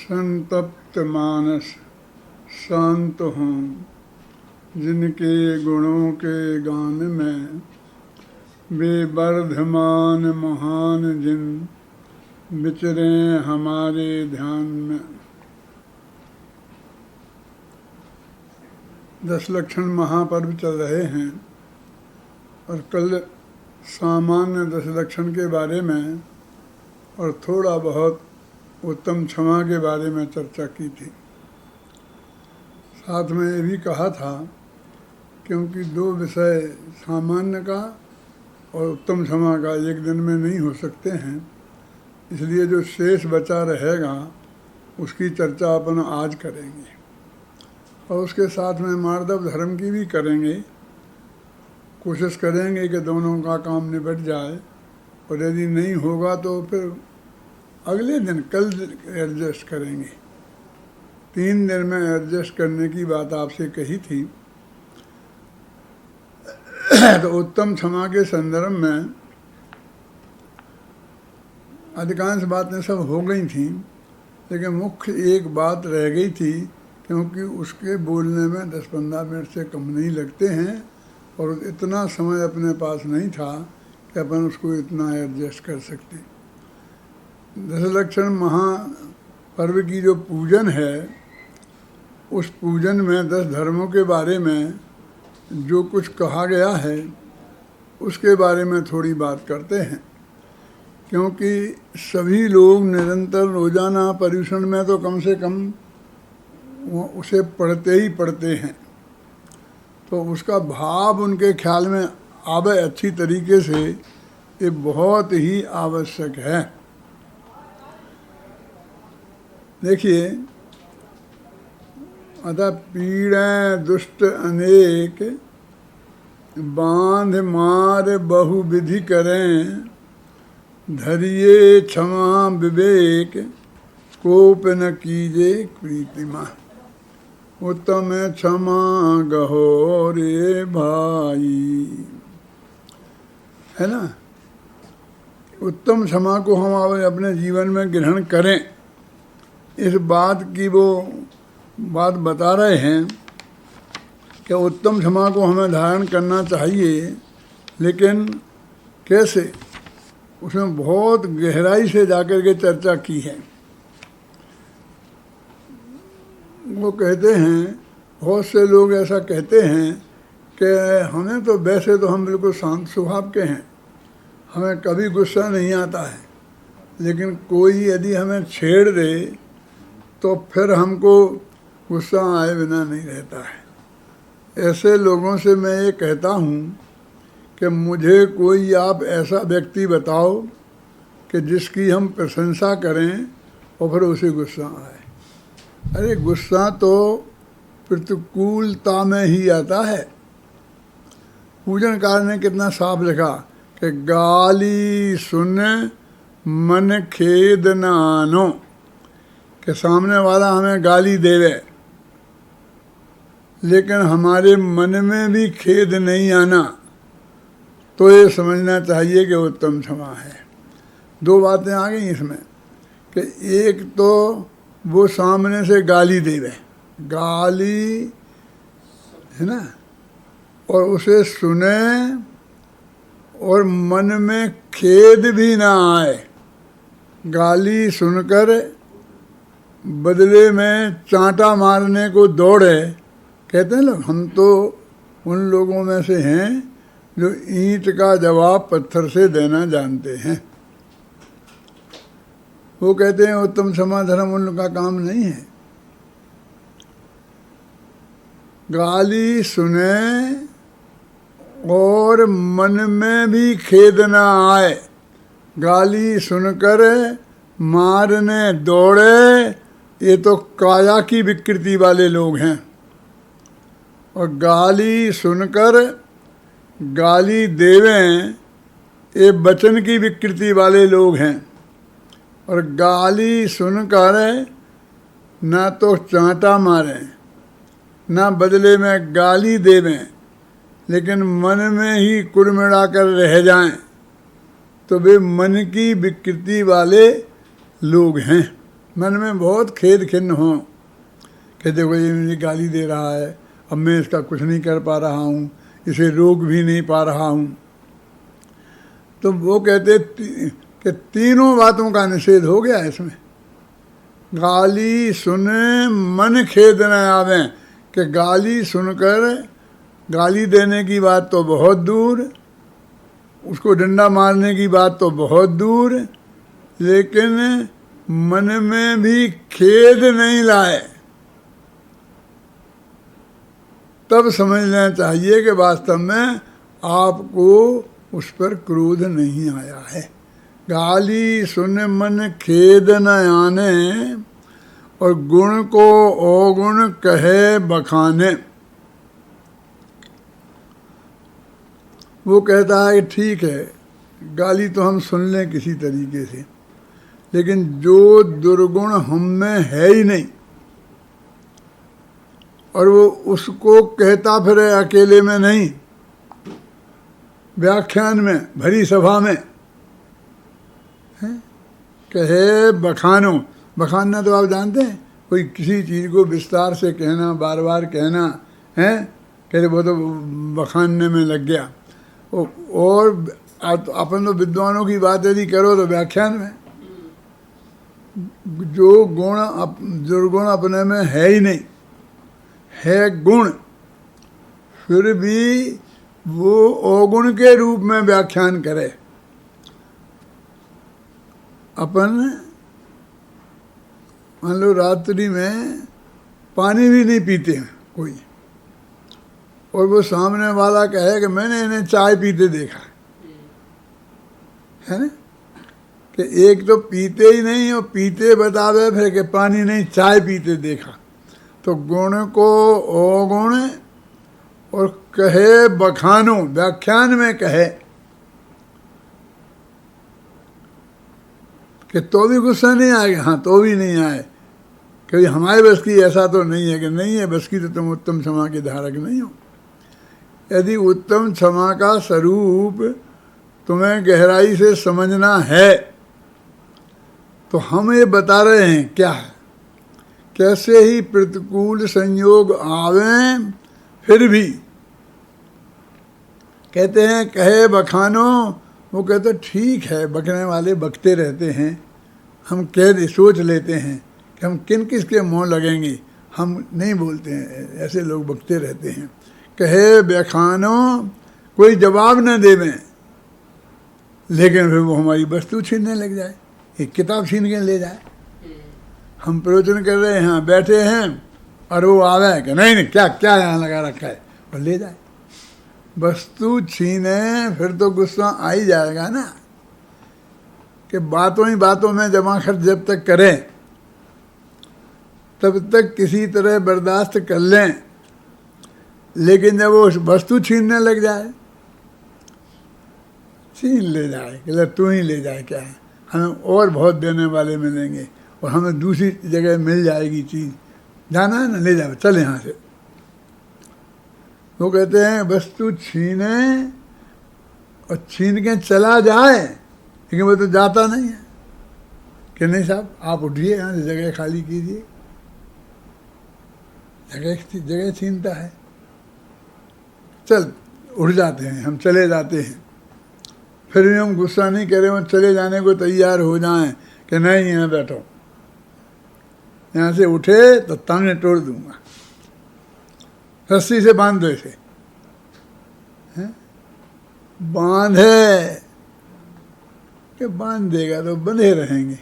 संतप्त मानस शांत हों, जिनके गुणों के गान में वे वर्धमान महान जिन विचरे हमारे ध्यान में। 10 लक्षण महापर्व चल रहे हैं और कल सामान्य 10 लक्षण के बारे में और थोड़ा बहुत उत्तम क्षमा के बारे में चर्चा की थी। साथ में ये भी कहा था क्योंकि 2 विषय सामान्य का और उत्तम क्षमा का एक दिन में नहीं हो सकते हैं, इसलिए जो शेष बचा रहेगा उसकी चर्चा अपन आज करेंगे और उसके साथ में मार्दव धर्म की भी करेंगे। कोशिश करेंगे कि दोनों का काम निपट जाए और यदि नहीं होगा तो फिर अगले दिन कल एडजस्ट करेंगे। 3 दिन में एडजस्ट करने की बात आपसे कही थी। तो उत्तम क्षमा के संदर्भ में अधिकांश बातें सब हो गई थी, लेकिन मुख्य एक बात रह गई थी क्योंकि उसके बोलने में 10-15 मिनट से कम नहीं लगते हैं और इतना समय अपने पास नहीं था कि अपन उसको इतना एडजस्ट कर सकते। 10 लक्षण महापर्व की जो पूजन है, उस पूजन में 10 धर्मों के बारे में जो कुछ कहा गया है उसके बारे में थोड़ी बात करते हैं, क्योंकि सभी लोग निरंतर रोजाना पर्यूषण में तो कम से कम उसे पढ़ते ही पढ़ते हैं, तो उसका भाव उनके ख्याल में आवे अच्छी तरीके से, ये बहुत ही आवश्यक है। देखिए, अतः पीड़ें दुष्ट अनेक, बांध मार बहुविधि करें, धरिए क्षमा विवेक, कोप न कीजे प्रीतिमा। उत्तम क्षमा गहो रे भाई, है ना। उत्तम क्षमा को हम अपने जीवन में ग्रहण करें, इस बात की वो बात बता रहे हैं कि उत्तम क्षमा को हमें धारण करना चाहिए, लेकिन कैसे, उसमें बहुत गहराई से जाकर के चर्चा की है। वो कहते हैं, बहुत से लोग ऐसा कहते हैं कि हमें तो वैसे तो हम बिल्कुल शांत स्वभाव के हैं, हमें कभी गुस्सा नहीं आता है, लेकिन कोई यदि हमें छेड़ दे तो फिर हमको गुस्सा आए बिना नहीं रहता है। ऐसे लोगों से मैं ये कहता हूँ कि मुझे कोई आप ऐसा व्यक्ति बताओ कि जिसकी हम प्रशंसा करें और फिर उसे गुस्सा आए। अरे गुस्सा तो प्रतिकूलता में ही आता है। पूजनकार ने कितना साफ लिखा कि गाली सुन मन खेद न आनो, कि सामने वाला हमें गाली देवे लेकिन हमारे मन में भी खेद नहीं आना, तो ये समझना चाहिए कि उत्तम क्षमा है। 2 बातें आ गई इसमें कि एक तो वो सामने से गाली देवे, गाली है ना, और उसे सुने और मन में खेद भी ना आए। गाली सुनकर बदले में चांटा मारने को दौड़े। कहते हैं लोग, हम तो उन लोगों में से हैं जो ईंट का जवाब पत्थर से देना जानते हैं। वो कहते हैं उत्तम क्षमा धर्म उनका काम नहीं है। गाली सुने और मन में भी खेद ना आए, गाली सुनकर मारने दौड़े, ये तो काया की विकृति वाले लोग हैं। और गाली सुनकर गाली देवें, ये वचन की विकृति वाले लोग हैं। और गाली सुनकर ना तो चांटा मारें, ना बदले में गाली देवें, लेकिन मन में ही कुड़मिड़ा कर रह जाएं, तो वे मन की विकृति वाले लोग हैं। मन में बहुत खेद खिन्न हो कि देखो ये मुझे गाली दे रहा है, अब मैं इसका कुछ नहीं कर पा रहा हूँ, इसे रोक भी नहीं पा रहा हूँ। तो वो कहते कि तीनों बातों का निषेध हो गया इसमें। गाली सुने मन खेद न आवे, कि गाली सुनकर, गाली देने की बात तो बहुत दूर, उसको डंडा मारने की बात तो बहुत दूर, लेकिन मन में भी खेद नहीं लाए, तब समझ लेना चाहिए कि वास्तव में आपको उस पर क्रोध नहीं आया है। गाली सुन मन खेद न आने, और गुण को अवगुण कहे बखाने। वो कहता है कि ठीक है, गाली तो हम सुन लें किसी तरीके से, लेकिन जो दुर्गुण हम में है ही नहीं, और वो उसको कहता फिरे अकेले में नहीं, व्याख्यान में, भरी सभा में, कहे बखानो। बखानना तो आप जानते हैं, कोई किसी चीज़ को विस्तार से कहना, बार बार कहना है, कहते वो तो बखानने में लग गया। और अपन तो विद्वानों की बात यदि करो तो व्याख्यान में, जो गुण दुर्गुण अपने में है ही नहीं, है गुण, फिर भी वो अवगुण के रूप में व्याख्यान करे। अपन मान लो रात्रि में पानी भी नहीं पीते हैं कोई, और वो सामने वाला कहे कि मैंने इन्हें चाय पीते देखा है ना, कि एक तो पीते ही नहीं और पीते बतावे फिर कि पानी नहीं चाय पीते देखा। तो गुण को अवगुण और कहे बखानो, व्याख्यान में कहे कि तो भी गुस्सा नहीं आएगा, हाँ तो भी नहीं आए, क्योंकि हमारे बस की ऐसा तो नहीं है कि नहीं है बस की, तो तुम उत्तम क्षमा के धारक नहीं हो। यदि उत्तम क्षमा का स्वरूप तुम्हें गहराई से समझना है तो हम ये बता रहे हैं क्या है, कैसे ही प्रतिकूल संयोग आवें फिर भी कहते हैं कहे बखानो। वो कहते ठीक है, बकने वाले बकते रहते हैं, हम कह दे सोच लेते हैं कि हम किन किस के मुँह लगेंगे, हम नहीं बोलते हैं, ऐसे लोग बकते रहते हैं। कहे बखानो, कोई जवाब न देवें, लेकिन फिर वो हमारी वस्तु छीनने लग जाए, एक किताब छीन के ले जाए। हम प्रवचन कर रहे हैं, बैठे हैं, और वो आवे कि नहीं नहीं क्या क्या यहाँ लगा रखा है, और ले जाए वस्तु छीने। फिर तो गुस्सा आ ही जाएगा ना, कि बातों ही बातों में जमा खर्च जब तक करें तब तक किसी तरह बर्दाश्त कर लें, लेकिन जब वो वस्तु छीनने लग जाए, छीन ले जाए, कि तू ही ले जाए, क्या है, हमें और बहुत देने वाले मिलेंगे और हमें दूसरी जगह मिल जाएगी चीज़, जाना है ना, ले जाओ, चल यहाँ से। वो कहते हैं वस्तु छीने और छीन के चला जाए, लेकिन वो तो जाता नहीं है कि नहीं साहब आप उठिए, यहाँ से जगह खाली कीजिए, जगह छीनता है। चल उठ जाते हैं, हम चले जाते हैं, फिर भी हम गुस्सा नहीं करें और चले जाने को तैयार हो जाएं कि नहीं यहाँ बैठो, यहाँ से उठे तो टांगे तोड़ दूंगा, रस्सी से बांध दो इसे, बांधे कि बांध देगा तो बंधे रहेंगे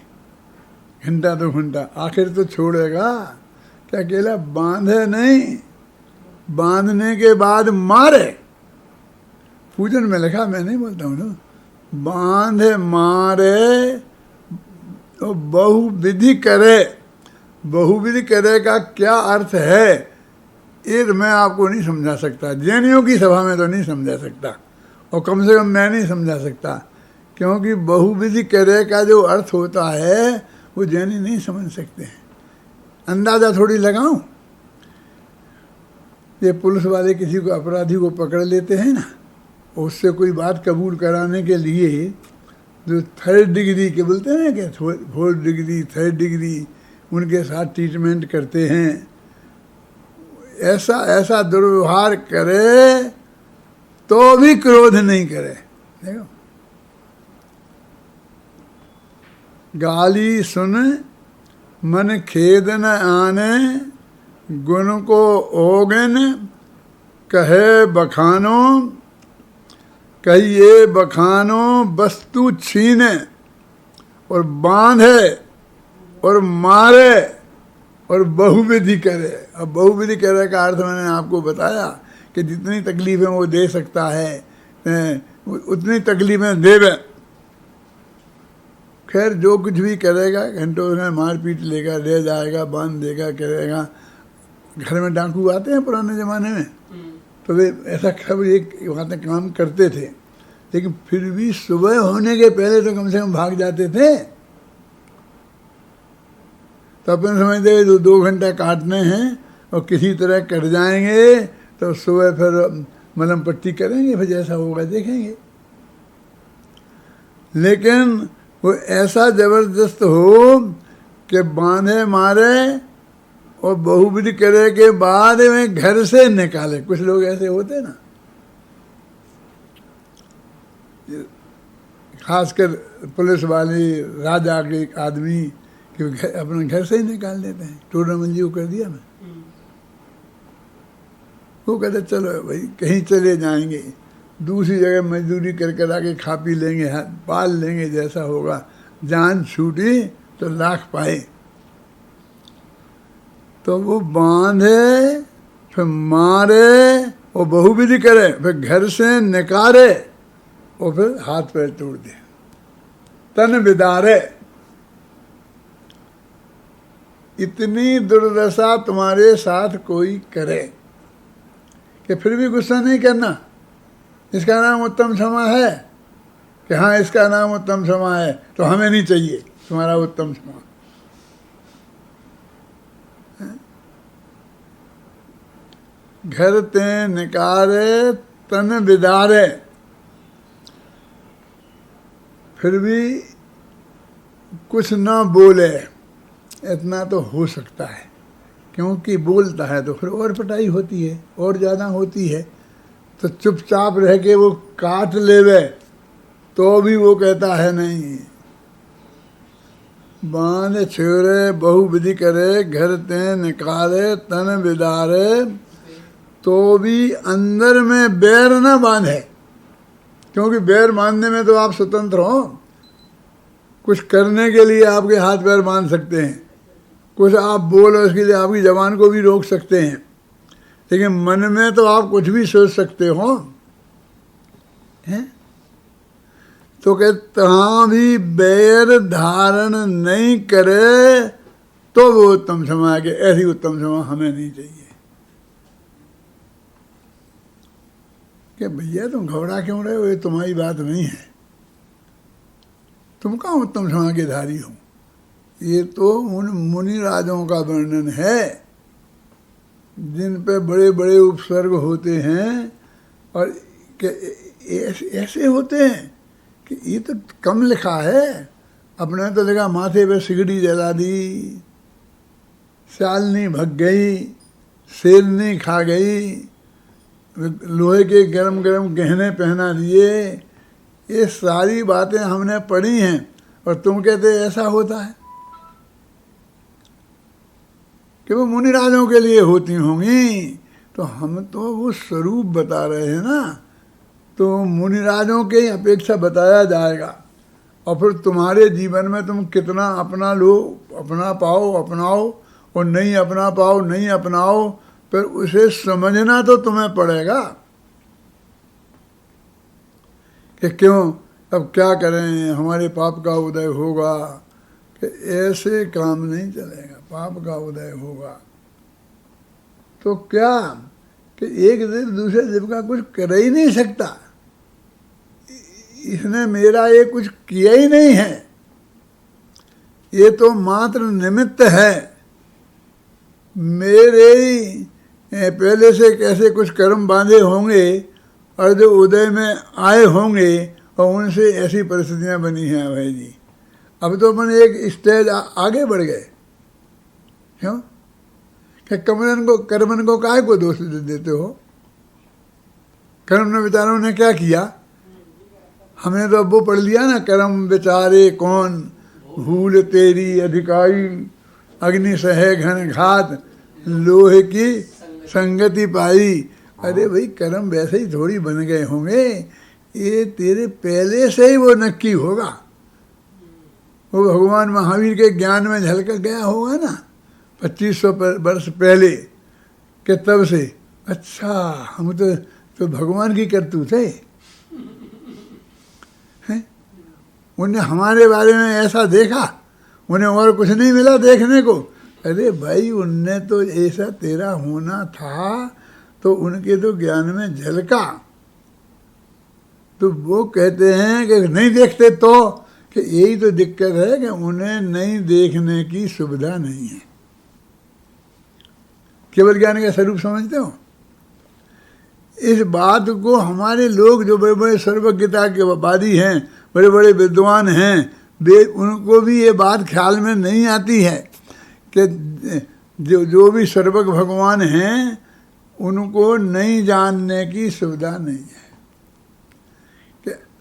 घंटा दो घंटा, आखिर तो छोड़ेगा क्या, अकेला बांधे नहीं, बांधने के बाद मारे। पूजन में लिखा, मैं नहीं बोलता हूँ ना, बांधे मारे तो बहुविधि करे। बहुविधि करे का क्या अर्थ है ये मैं आपको नहीं समझा सकता, जैनियों की सभा में तो नहीं समझा सकता, और कम से कम मैं नहीं समझा सकता, क्योंकि बहुविधि करे का जो अर्थ होता है वो जैनी नहीं समझ सकते हैं। अंदाज़ा थोड़ी लगाऊं, ये पुलिस वाले किसी को अपराधी को पकड़ लेते हैं ना, उससे कोई बात कबूल कराने के लिए जो थर्ड डिग्री के बोलते हैं कि फोर्थ डिग्री, थर्ड डिग्री, उनके साथ ट्रीटमेंट करते हैं। ऐसा ऐसा दुर्व्यवहार करे तो भी क्रोध नहीं करे। देखो, गाली सुन मन खेद न आने, गुण को ओगन कहे बखानो, कहिए बखानो वस्तु छीने, और बांधे और मारे और बहुविधि करे। अब बहुविधि करे का अर्थ मैंने आपको बताया कि जितनी तकलीफें वो दे सकता है उतनी तकलीफें देवे। खैर जो कुछ भी करेगा, घंटों में मार पीट लेगा, ले जाएगा, बांध देगा, करेगा। घर में डाकू आते हैं पुराने ज़माने में, तो वे ऐसा सब एक बातें काम करते थे, लेकिन फिर भी सुबह होने के पहले तो कम से कम भाग जाते थे। तो अपन समझते 2 घंटा काटने हैं और किसी तरह कट जाएंगे तो सुबह फिर मलहम पट्टी करेंगे, फिर जैसा होगा देखेंगे। लेकिन वो ऐसा जबरदस्त हो कि बांधे मारे और बहुविधि करे के बाद में घर से निकाले। कुछ लोग ऐसे होते ना, खासकर पुलिस वाले, राजा के आदमी कि अपने घर से ही निकाल देते हैं। टूर्नामेंट को कर दिया मैं, वो कहते चलो भाई कहीं चले जाएंगे, दूसरी जगह मजदूरी कर कर आके खा पी लेंगे, पाल लेंगे, जैसा होगा। जान छूटी तो लाख पाए। तो वो बांधे फिर मारे और बहुविधि करे, फिर घर से निकाले और फिर हाथ पैर तोड़ दे, तन बिदारे। इतनी दुर्दशा तुम्हारे साथ कोई करे कि फिर भी गुस्सा नहीं करना। इसका नाम उत्तम क्षमा है कि हाँ इसका नाम उत्तम क्षमा है, तो हमें नहीं चाहिए तुम्हारा उत्तम क्षमा। घर ते निकारे तन बिदारे, फिर भी कुछ ना बोले, इतना तो हो सकता है, क्योंकि बोलता है तो फिर और पिटाई होती है, और ज़्यादा होती है। तो चुपचाप रह के वो काट लेवे तो भी वो कहता है नहीं। बांध छेड़े बहुविधि करे, घर ते निकाले तन बिदारे, तो भी अंदर में बैर न बांधे, क्योंकि बैर बांधने में तो आप स्वतंत्र हो। कुछ करने के लिए आपके हाथ पैर बांध सकते हैं, कुछ आप बोलो उसके लिए आपकी जबान को भी रोक सकते हैं, लेकिन मन में तो आप कुछ भी सोच सकते हो, हैं? तो कहते हाँ भी बैर धारण नहीं करे तो वो उत्तम क्षमा है कि ऐसी उत्तम क्षमा हमें नहीं चाहिए। कि भैया तुम घबरा क्यों रहे हो, ये तुम्हारी बात नहीं है, तुम कहाँ उत्तम क्षमा के धारी हो। ये तो उन मुनि राजों का वर्णन है जिन पे बड़े बड़े उपसर्ग होते हैं, और ऐसे होते हैं कि ये तो कम लिखा है, अपने तो लिखा माथे पे सिगड़ी जला दी, सालनी भग गई, शेरनी खा गई, लोहे के गरम गरम गहने पहना दिए। ये सारी बातें हमने पढ़ी हैं, और तुम कहते ऐसा होता है कि वो मुनि राजों के लिए होती होंगी। तो हम तो वो स्वरूप बता रहे हैं ना, तो मुनि राजों के अपेक्षा बताया जाएगा, और फिर तुम्हारे जीवन में तुम कितना अपना लो, अपना पाओ अपनाओ, और नहीं अपना पाओ नहीं अपनाओ, फिर उसे समझना तो तुम्हें पड़ेगा कि क्यों, अब क्या करें, हमारे पाप का उदय होगा, कि ऐसे काम नहीं चलेगा, पाप का उदय होगा। तो क्या कि एक दिन दूसरे जीव का कुछ कर ही नहीं सकता, इसने मेरा ये कुछ किया ही नहीं है, ये तो मात्र निमित्त है। मेरे ही पहले से कैसे कुछ कर्म बांधे होंगे और जो उदय में आए होंगे, और उनसे ऐसी परिस्थितियां बनी हैं भाई जी। अब तो अपन एक स्टेज आगे बढ़ गए, क्यों? कि कर्मन को काहे को दोष दे देते हो? कर्म ने बेचारों ने क्या किया? हमने तो अब वो पढ़ लिया ना, कर्म बेचारे कौन भूल तेरी अधिकारी, अग्नि सहे घन घात, लोहे की संगति पाई। अरे भाई कर्म वैसे ही थोड़ी बन गए होंगे, ये तेरे पहले से ही वो नक्की होगा। वो भगवान महावीर के ज्ञान में झलक गया होगा ना 2500 वर्ष पहले के, तब से अच्छा हम तो भगवान की करतूत है। उन्हें हमारे बारे में ऐसा देखा, उन्हें और कुछ नहीं मिला देखने को। अरे भाई उनने तो ऐसा तेरा होना था, तो उनके तो ज्ञान में झलका। तो वो कहते हैं कि नहीं देखते तो, कि यही तो दिक्कत है कि उन्हें नहीं देखने की सुविधा नहीं है। केवल ज्ञान का स्वरूप समझते हो? इस बात को हमारे लोग जो बड़े बड़े सर्वज्ञता के वादी हैं, बड़े बड़े विद्वान हैं, वे उनको भी ये बात ख्याल में नहीं आती है कि जो भी सर्वज्ञ भगवान हैं उनको नहीं जानने की सुविधा नहीं है।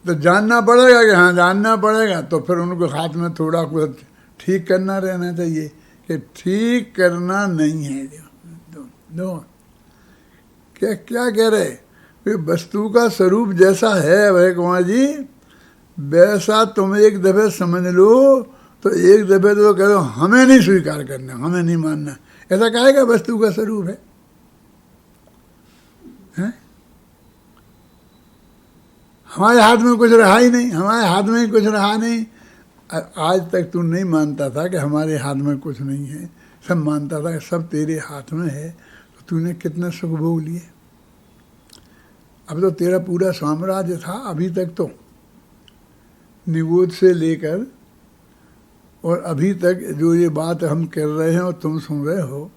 तो जानना पड़ेगा कि हाँ जानना पड़ेगा, तो फिर उनको हाथ में थोड़ा कुछ ठीक करना रहना चाहिए कि ठीक करना नहीं है। दो क्या क्या कह रहे कि वस्तु का स्वरूप जैसा है भाई कुमार जी, वैसा तुम एक दफे समझ लो, तो एक दफे तो कह दो हमें नहीं स्वीकार करना, हमें नहीं मानना। ऐसा कहेगा वस्तु का स्वरूप है? हमारे हाथ में कुछ रहा ही नहीं, हमारे हाथ में ही कुछ रहा नहीं। आज तक तू नहीं मानता था कि हमारे हाथ में कुछ नहीं है, सब मानता था कि सब तेरे हाथ में है। तो तूने कितने सुख भोग लिए। अब तो तेरा पूरा साम्राज्य था अभी तक, तो निगोद से लेकर और अभी तक जो ये बात हम कर रहे हैं और तुम सुन रहे हो,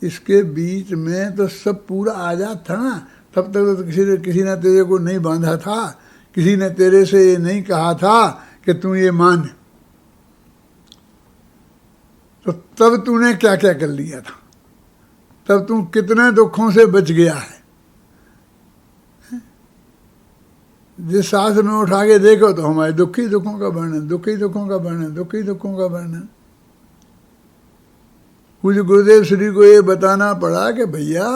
इसके बीच में तो सब पूरा आज़ाद था ना। तब तक तो किसी ने तेरे को नहीं बांधा था, किसी ने तेरे से ये नहीं कहा था कि तू ये मान। तो तब तूने क्या क्या कर लिया था, तब तू कितने दुखों से बच गया है। जिस शास्त्र में उठा के देखो तो हमारे दुखी दुखों का वर्णन, दुखी दुखों का वर्णन, दुखी दुखों का वर्णन। पूज्य गुरुदेव श्री को ये बताना पड़ा कि भैया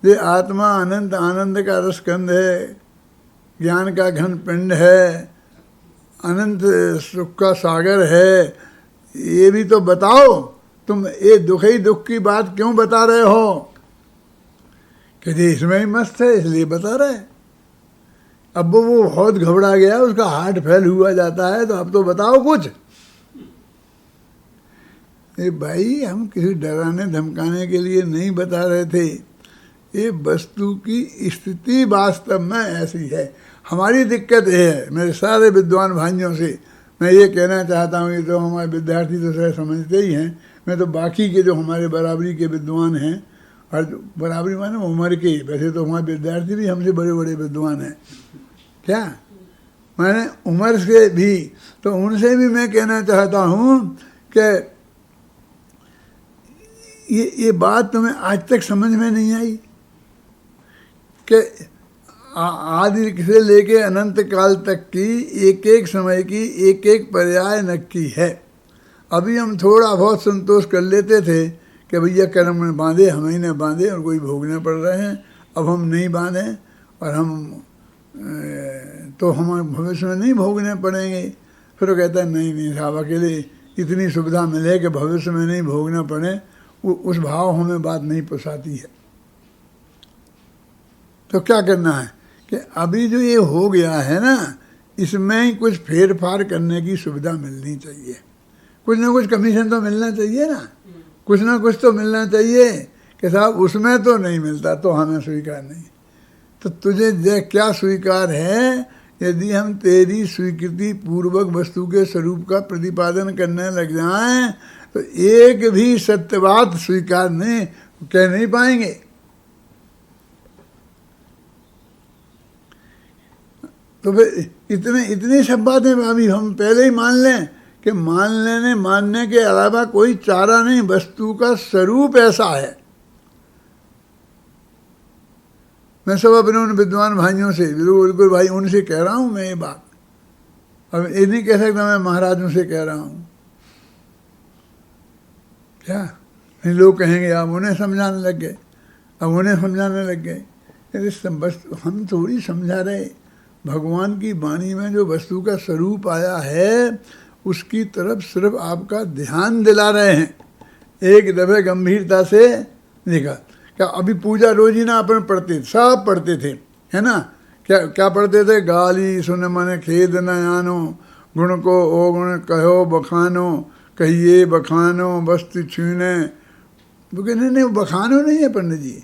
ये आत्मा अनंत आनंद का रसकंद है, ज्ञान का घन पिंड है, अनंत सुख का सागर है। ये भी तो बताओ, तुम ये दुख ही दुख की बात क्यों बता रहे हो? कहते इसमें ही मस्त है इसलिए बता रहे। अब वो बहुत घबरा गया, उसका हार्ट फेल हुआ जाता है, तो अब तो बताओ कुछ। भाई हम किसी डराने धमकाने के लिए नहीं बता रहे थे। ये वस्तु की स्थिति वास्तव में ऐसी है। हमारी दिक्कत ये है, मेरे सारे विद्वान भाइयों से मैं ये कहना चाहता हूँ, ये तो हमारे विद्यार्थी तो शायद समझते ही हैं, मैं तो बाकी के जो हमारे बराबरी के विद्वान हैं, और बराबरी माने उम्र के, वैसे तो हमारे विद्यार्थी भी हमसे बड़े बड़े विद्वान हैं, क्या मैंने उम्र से भी, तो उनसे भी मैं कहना चाहता हूँ कि ये बात तुम्हें आज तक समझ में नहीं आई कि आदि से लेके अनंत काल तक की एक एक समय की एक एक पर्याय नक्की है। अभी हम थोड़ा बहुत संतोष कर लेते थे कि भैया कर्म में बांधे, हम ही ने बांधे और कोई भोगने पड़ रहे हैं। अब हम नहीं बांधे और हम तो हम भविष्य में नहीं भोगने पड़ेंगे। फिर वो कहता है नहीं नहीं साहब, अकेले इतनी सुविधा मिले कि भविष्य में नहीं भोगना पड़े, उस भाव हमें बात नहीं पोसाती है। तो क्या करना है कि अभी जो ये हो गया है ना, इसमें ही कुछ फेर फार करने की सुविधा मिलनी चाहिए। कुछ ना कुछ कमीशन तो मिलना चाहिए ना, कुछ ना कुछ तो मिलना चाहिए कि साहब उसमें तो नहीं मिलता तो हमें स्वीकार नहीं। तो तुझे क्या स्वीकार है? यदि हम तेरी स्वीकृति पूर्वक वस्तु के स्वरूप का प्रतिपादन करने लग जाएं तो एक भी सत्य बात स्वीकार नहीं कह नहीं पाएंगे। तो फिर इतनी सब बातें अभी हम पहले ही मान लें कि मानने के अलावा कोई चारा नहीं, वस्तु का स्वरूप ऐसा है। मैं सब अपने उन विद्वान भाइयों से, बिल्कुल भाई उनसे कह रहा हूँ मैं ये बात। अब ये नहीं कह सकता मैं महाराजों से कह रहा हूँ, क्या नहीं लोग कहेंगे आप उन्हें समझाने लग गए, अब उन्हें समझाने लग गए। बस हम थोड़ी समझा रहे, भगवान की वाणी में जो वस्तु का स्वरूप आया है उसकी तरफ सिर्फ आपका ध्यान दिला रहे हैं, एक दफे गंभीरता से देखा। क्या अभी पूजा रोजीना अपन पढ़ते, सब पढ़ते थे, है ना? क्या क्या पढ़ते थे? गाली सुन मन खेद न आनो, गुण को अवगुण कहो बखानो, कहिए बखानो वस्तु छीने। वो कहते नहीं बखानो नहीं है पंडित जी,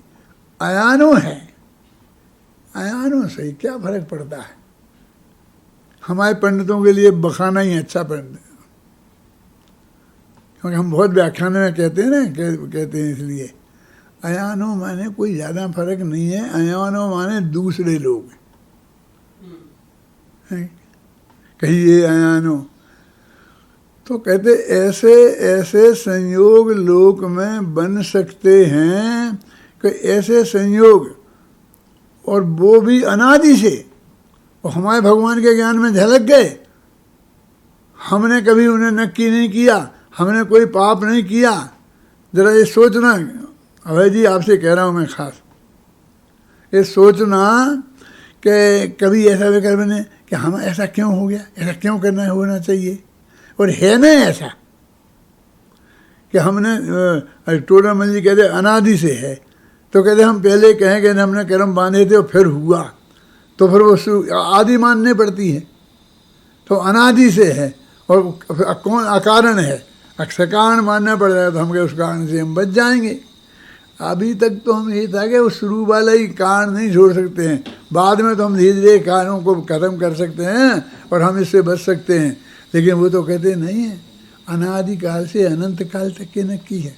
अयानो है। अयानो सही, क्या फर्क पड़ता है? हमारे पंडितों के लिए बखाना ही अच्छा पंडित, क्योंकि हम बहुत व्याख्यान में कहते हैं ना, कहते हैं इसलिए। अयानो माने कोई ज़्यादा फर्क नहीं है, अयानो माने दूसरे लोग, कहिए अयानो। तो कहते ऐसे ऐसे संयोग लोक में बन सकते हैं कि ऐसे संयोग, और वो भी अनादि से, और हमारे भगवान के ज्ञान में झलक गए। हमने कभी उन्हें नक्की नहीं किया, हमने कोई पाप नहीं किया। जरा ये सोचना, अभय जी आपसे कह रहा हूँ मैं खास, ये सोचना कि कभी ऐसा विकल्प बने कि हम ऐसा क्यों हो गया, ऐसा क्यों करना होना चाहिए। और है ना ऐसा कि हमने टोडामल जी कहते अनादि से है, तो कहते हम पहले कहें कि हमने कर्म बांधे थे और फिर हुआ, तो फिर वो आदि मानने पड़ती है। तो अनादि से है और कौन अकारण है, सकारण मानना पड़ रहा है, तो हम उस कारण से हम बच जाएंगे। अभी तक तो हम यही था कि वो शुरू वाला ही कारण नहीं छोड़ सकते हैं, बाद में तो हम धीरे धीरे कारणों को खत्म कर सकते हैं और हम इससे बच सकते हैं। लेकिन वो तो कहते नहीं है, अनादि काल से अनंत काल तक के नक्की है,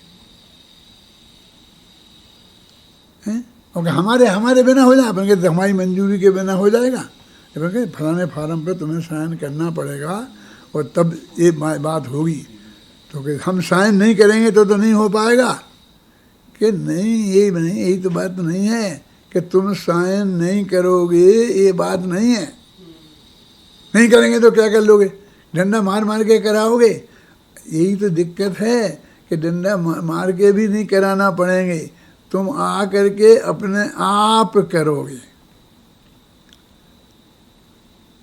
और हमारे बिना हो जाए, अपन कहते हमारी मंजूरी के बिना हो जाएगा। अपन कहते फलाने फार्म पे तुम्हें साइन करना पड़ेगा और तब ये बात होगी। तो हम साइन नहीं करेंगे तो नहीं हो पाएगा। कि नहीं यही तो बात नहीं है कि तुम साइन नहीं करोगे, ये बात नहीं है। नहीं करेंगे तो क्या कर लोगे? डंडा मार मार के कराओगे। यही तो दिक्कत है कि डंडा मार के भी नहीं कराना पड़ेंगे, तुम आ करके अपने आप करोगे।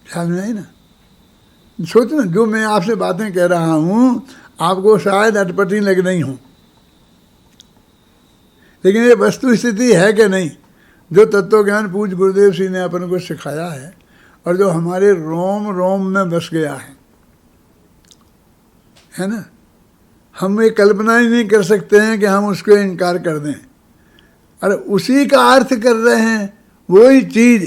ख्याल में आई ना? सोचना, जो मैं आपसे बातें कह रहा हूँ आपको शायद अटपटी लग रही हूँ, लेकिन ये वस्तु स्थिति है कि नहीं, जो तत्व ज्ञान पूज्य गुरुदेव जी ने अपन को सिखाया है और जो हमारे रोम रोम में बस गया है ना। हम ये कल्पना ही नहीं कर सकते हैं कि हम उसको इनकार कर दें। अरे उसी का अर्थ कर रहे हैं, वही चीज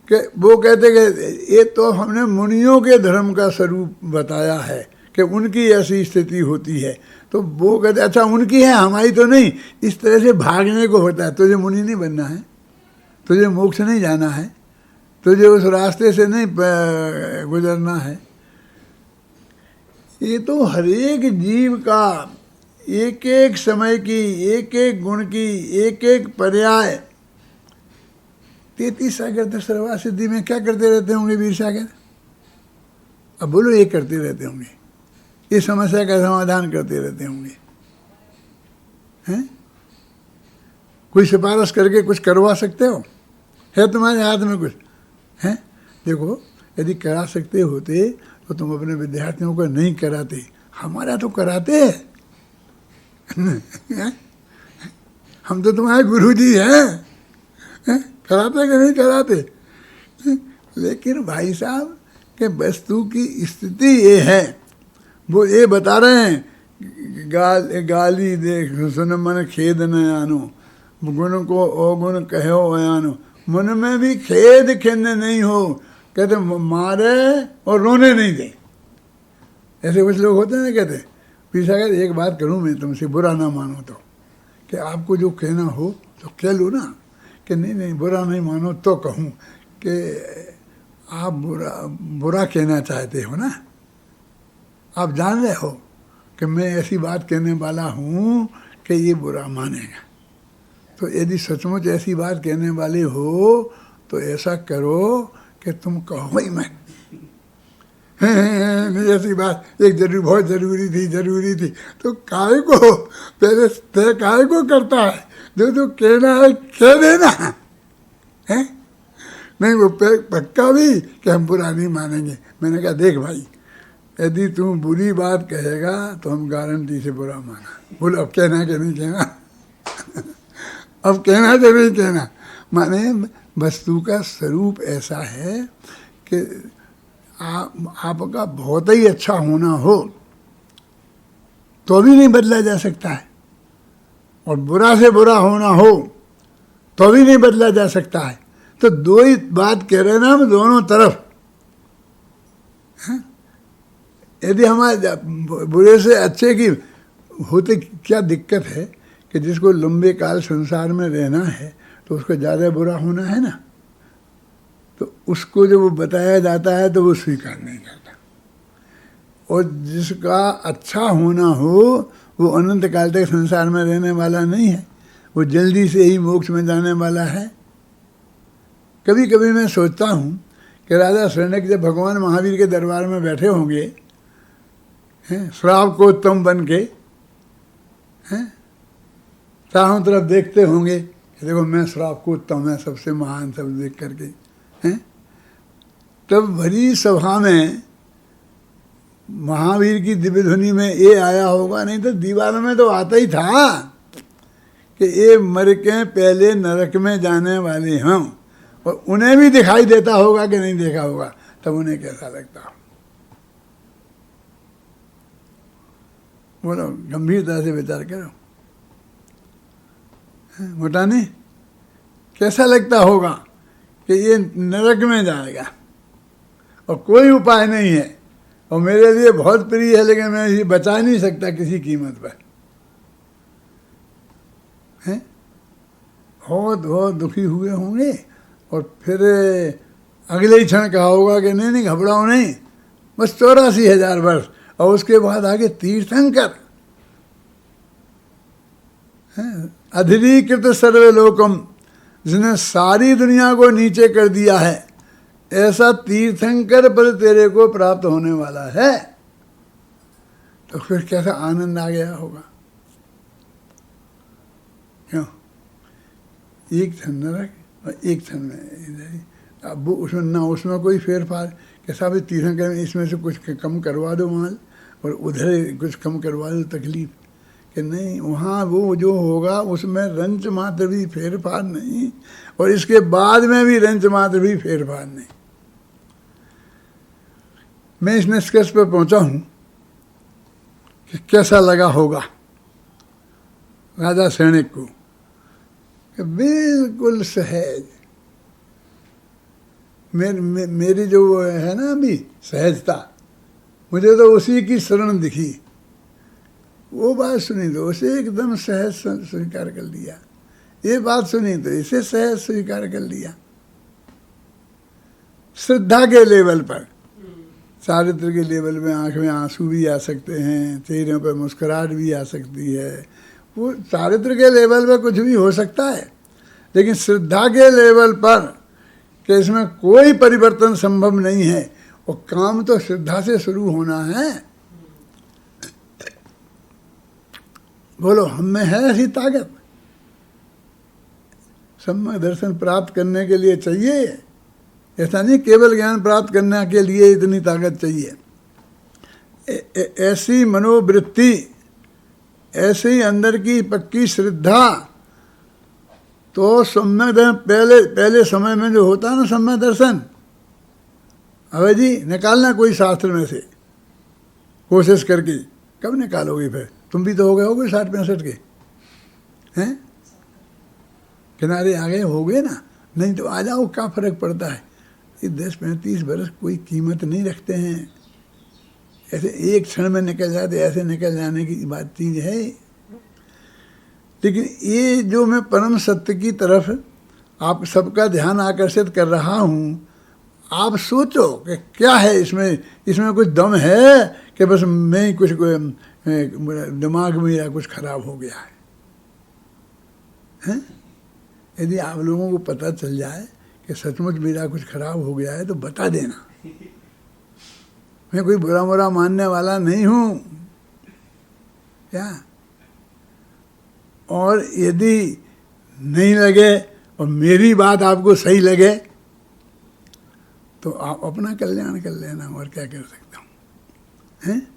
कि वो कहते कि ये तो हमने मुनियों के धर्म का स्वरूप बताया है कि उनकी ऐसी स्थिति होती है। तो वो कहते अच्छा उनकी है, हमारी तो नहीं। इस तरह से भागने को होता है। तुझे मुनि नहीं बनना है, तुझे मोक्ष नहीं जाना है, तुझे उस रास्ते से नहीं गुजरना है। ये तो हर एक जीव का एक एक समय की, एक एक गुण की, एक एक पर्याय 33 सागर सर्वा सिद्धि में क्या करते रहते होंगे वीर सागर? अब बोलो, ये करते रहते होंगे, इस समस्या का समाधान करते रहते होंगे, हैं? कोई सिफारिश करके कुछ करवा सकते हो? है तुम्हारे हाथ में कुछ? हैं? देखो, यदि करा सकते होते तो तुम अपने विद्यार्थियों को नहीं कराते, हमारा तो कराते हैं। हम तो तुम्हारे गुरुजी हैं, कराते कि नहीं कराते? लेकिन भाई साहब के वस्तु की स्थिति ये है, वो ये बता रहे हैं गाली देख सुन मन खेद न आनो, गुण को अवगुण कहो अयानो। मन में भी खेद खिन्न नहीं हो, कहते मारे और रोने नहीं दे। ऐसे कुछ लोग होते हैं ना, कहते पीछा कहते एक बात करूं मैं तुमसे, बुरा ना मानो तो, कि आपको जो कहना हो तो कह लो ना, कि नहीं नहीं बुरा नहीं मानो तो कहूँ कि आप बुरा कहना चाहते हो ना, आप जान रहे हो कि मैं ऐसी बात कहने वाला हूँ कि ये बुरा मानेगा। तो यदि सचमुच ऐसी बात कहने वाले हो तो ऐसा करो कि तुम कहो ही मैं नहीं, ऐसी बात एक बहुत जरूरी थी। तो काय को पहले तय काय को करता है, जो कहना है कह देना है। नहीं वो पक्का भी कि हम बुरा नहीं मानेंगे। मैंने कहा देख भाई, यदि तुम बुरी बात कहेगा तो हम गारंटी से बुरा माना। बोलो अब कहना कि नहीं कहना अब कहना कि नहीं कहना। माने वस्तु का स्वरूप ऐसा है कि आपका बहुत ही अच्छा होना हो तो भी नहीं बदला जा सकता है, और बुरा से बुरा होना हो तो भी नहीं बदला जा सकता है। तो दो ही बात कह रहे ना हम दोनों तरफ। यदि हमारे बुरे से अच्छे की होते क्या दिक्कत है कि जिसको लंबे काल संसार में रहना है तो उसको ज़्यादा बुरा होना है ना, तो उसको जो वो बताया जाता है तो वो स्वीकार नहीं करता। और जिसका अच्छा होना हो वो अनंत काल तक संसार में रहने वाला नहीं है, वो जल्दी से ही मोक्ष में जाने वाला है। कभी कभी मैं सोचता हूँ कि राजा शरण्यक जब भगवान महावीर के दरबार में बैठे होंगे हैं, श्राप को उत्तम बन के हैं, चारों तरफ देखते होंगे कि देखो मैं श्राप को उत्तम है, सबसे महान, सब देख करके हैं, तब भरी सभा में महावीर की दिव्य ध्वनि में ये आया होगा, नहीं तो दीवारों में तो आता ही था कि ये मर के पहले नरक में जाने वाले हों। और उन्हें भी दिखाई देता होगा कि नहीं देखा होगा, तब उन्हें कैसा लगता हो। बोलो गंभीरता से विचार करो, मोटा नहीं, कैसा लगता होगा कि ये नरक में जाएगा और कोई उपाय नहीं है, और मेरे लिए बहुत प्रिय है लेकिन मैं इसे बचा नहीं सकता किसी कीमत पर, हैं? बहुत दुखी हुए होंगे। और फिर अगले ही क्षण कहा होगा कि नहीं घबराओ नहीं, बस 84,000 वर्ष, और उसके बाद आगे तीर्थंकर अधिरीकृत सर्वलोकम, जिसने सारी दुनिया को नीचे कर दिया है, ऐसा तीर्थंकर पद तेरे को प्राप्त होने वाला है। तो फिर कैसा आनंद आ गया होगा। क्यों? एक क्षण नरक और एक क्षण में इधर। अब उसमें ना उसमें कोई फेरफार, कैसा भी तीर्थंकर में इसमें से कुछ कम करवा दो माल और उधर कुछ कम करवा दो तकलीफ, कि नहीं वहाँ वो जो होगा उसमें रंच मात्र भी फेरफार नहीं, और इसके बाद में भी रंच मात्र भी फेरफार नहीं। मैं इस निष्कर्ष पर पहुँचा हूँ कि कैसा लगा होगा राजा शरण्यक को, कि बिल्कुल सहज, मेरी जो है ना अभी सहजता, मुझे तो उसी की शरण दिखी। वो बात सुनी तो उसे एकदम सहज स्वीकार कर लिया, ये बात सुनी तो इसे सहज स्वीकार कर लिया। श्रद्धा के लेवल पर, चारित्र के लेवल में आँख में आंसू भी आ सकते हैं, चेहरे पर मुस्कुराहट भी आ सकती है, वो चारित्र के लेवल पर कुछ भी हो सकता है। लेकिन श्रद्धा के लेवल पर कि इसमें कोई परिवर्तन संभव नहीं है, और काम तो श्रद्धा से शुरू होना है। बोलो हम में है ऐसी ताकत? सम्यक दर्शन प्राप्त करने के लिए चाहिए, ऐसा नहीं केवल ज्ञान प्राप्त करने के लिए इतनी ताकत चाहिए। ऐसी मनोवृत्ति, ऐसी अंदर की पक्की श्रद्धा, तो सम्यक दर्शन पहले समय में जो होता है ना सम्यक दर्शन, अबे जी निकालना कोई शास्त्र में से कोशिश करके, कब निकालोगे? फिर तुम भी तो हो गए होगे 60-65 के, हैं? किनारे आ गए होगे ना, नहीं तो आ जाओ, क्या फर्क पड़ता है। ये 10-35 वर्ष कोई कीमत नहीं रखते हैं, ऐसे एक क्षण में निकल जाते, ऐसे निकल जाने की बात चीज़ है। लेकिन ये जो मैं परम सत्य की तरफ आप सबका ध्यान आकर्षित कर रहा हूँ, आप सोचो कि क्या है इसमें, इसमें कुछ दम है कि बस मैं ही कुछ दिमाग मेरा कुछ खराब हो गया है? यदि आप लोगों को पता चल जाए कि सचमुच मेरा कुछ खराब हो गया है तो बता देना। मैं कोई बुरा बुरा मानने वाला नहीं हूँ क्या। और यदि नहीं लगे और मेरी बात आपको सही लगे तो आप अपना कल्याण कर लेना, और क्या कर सकता हूँ, हैं?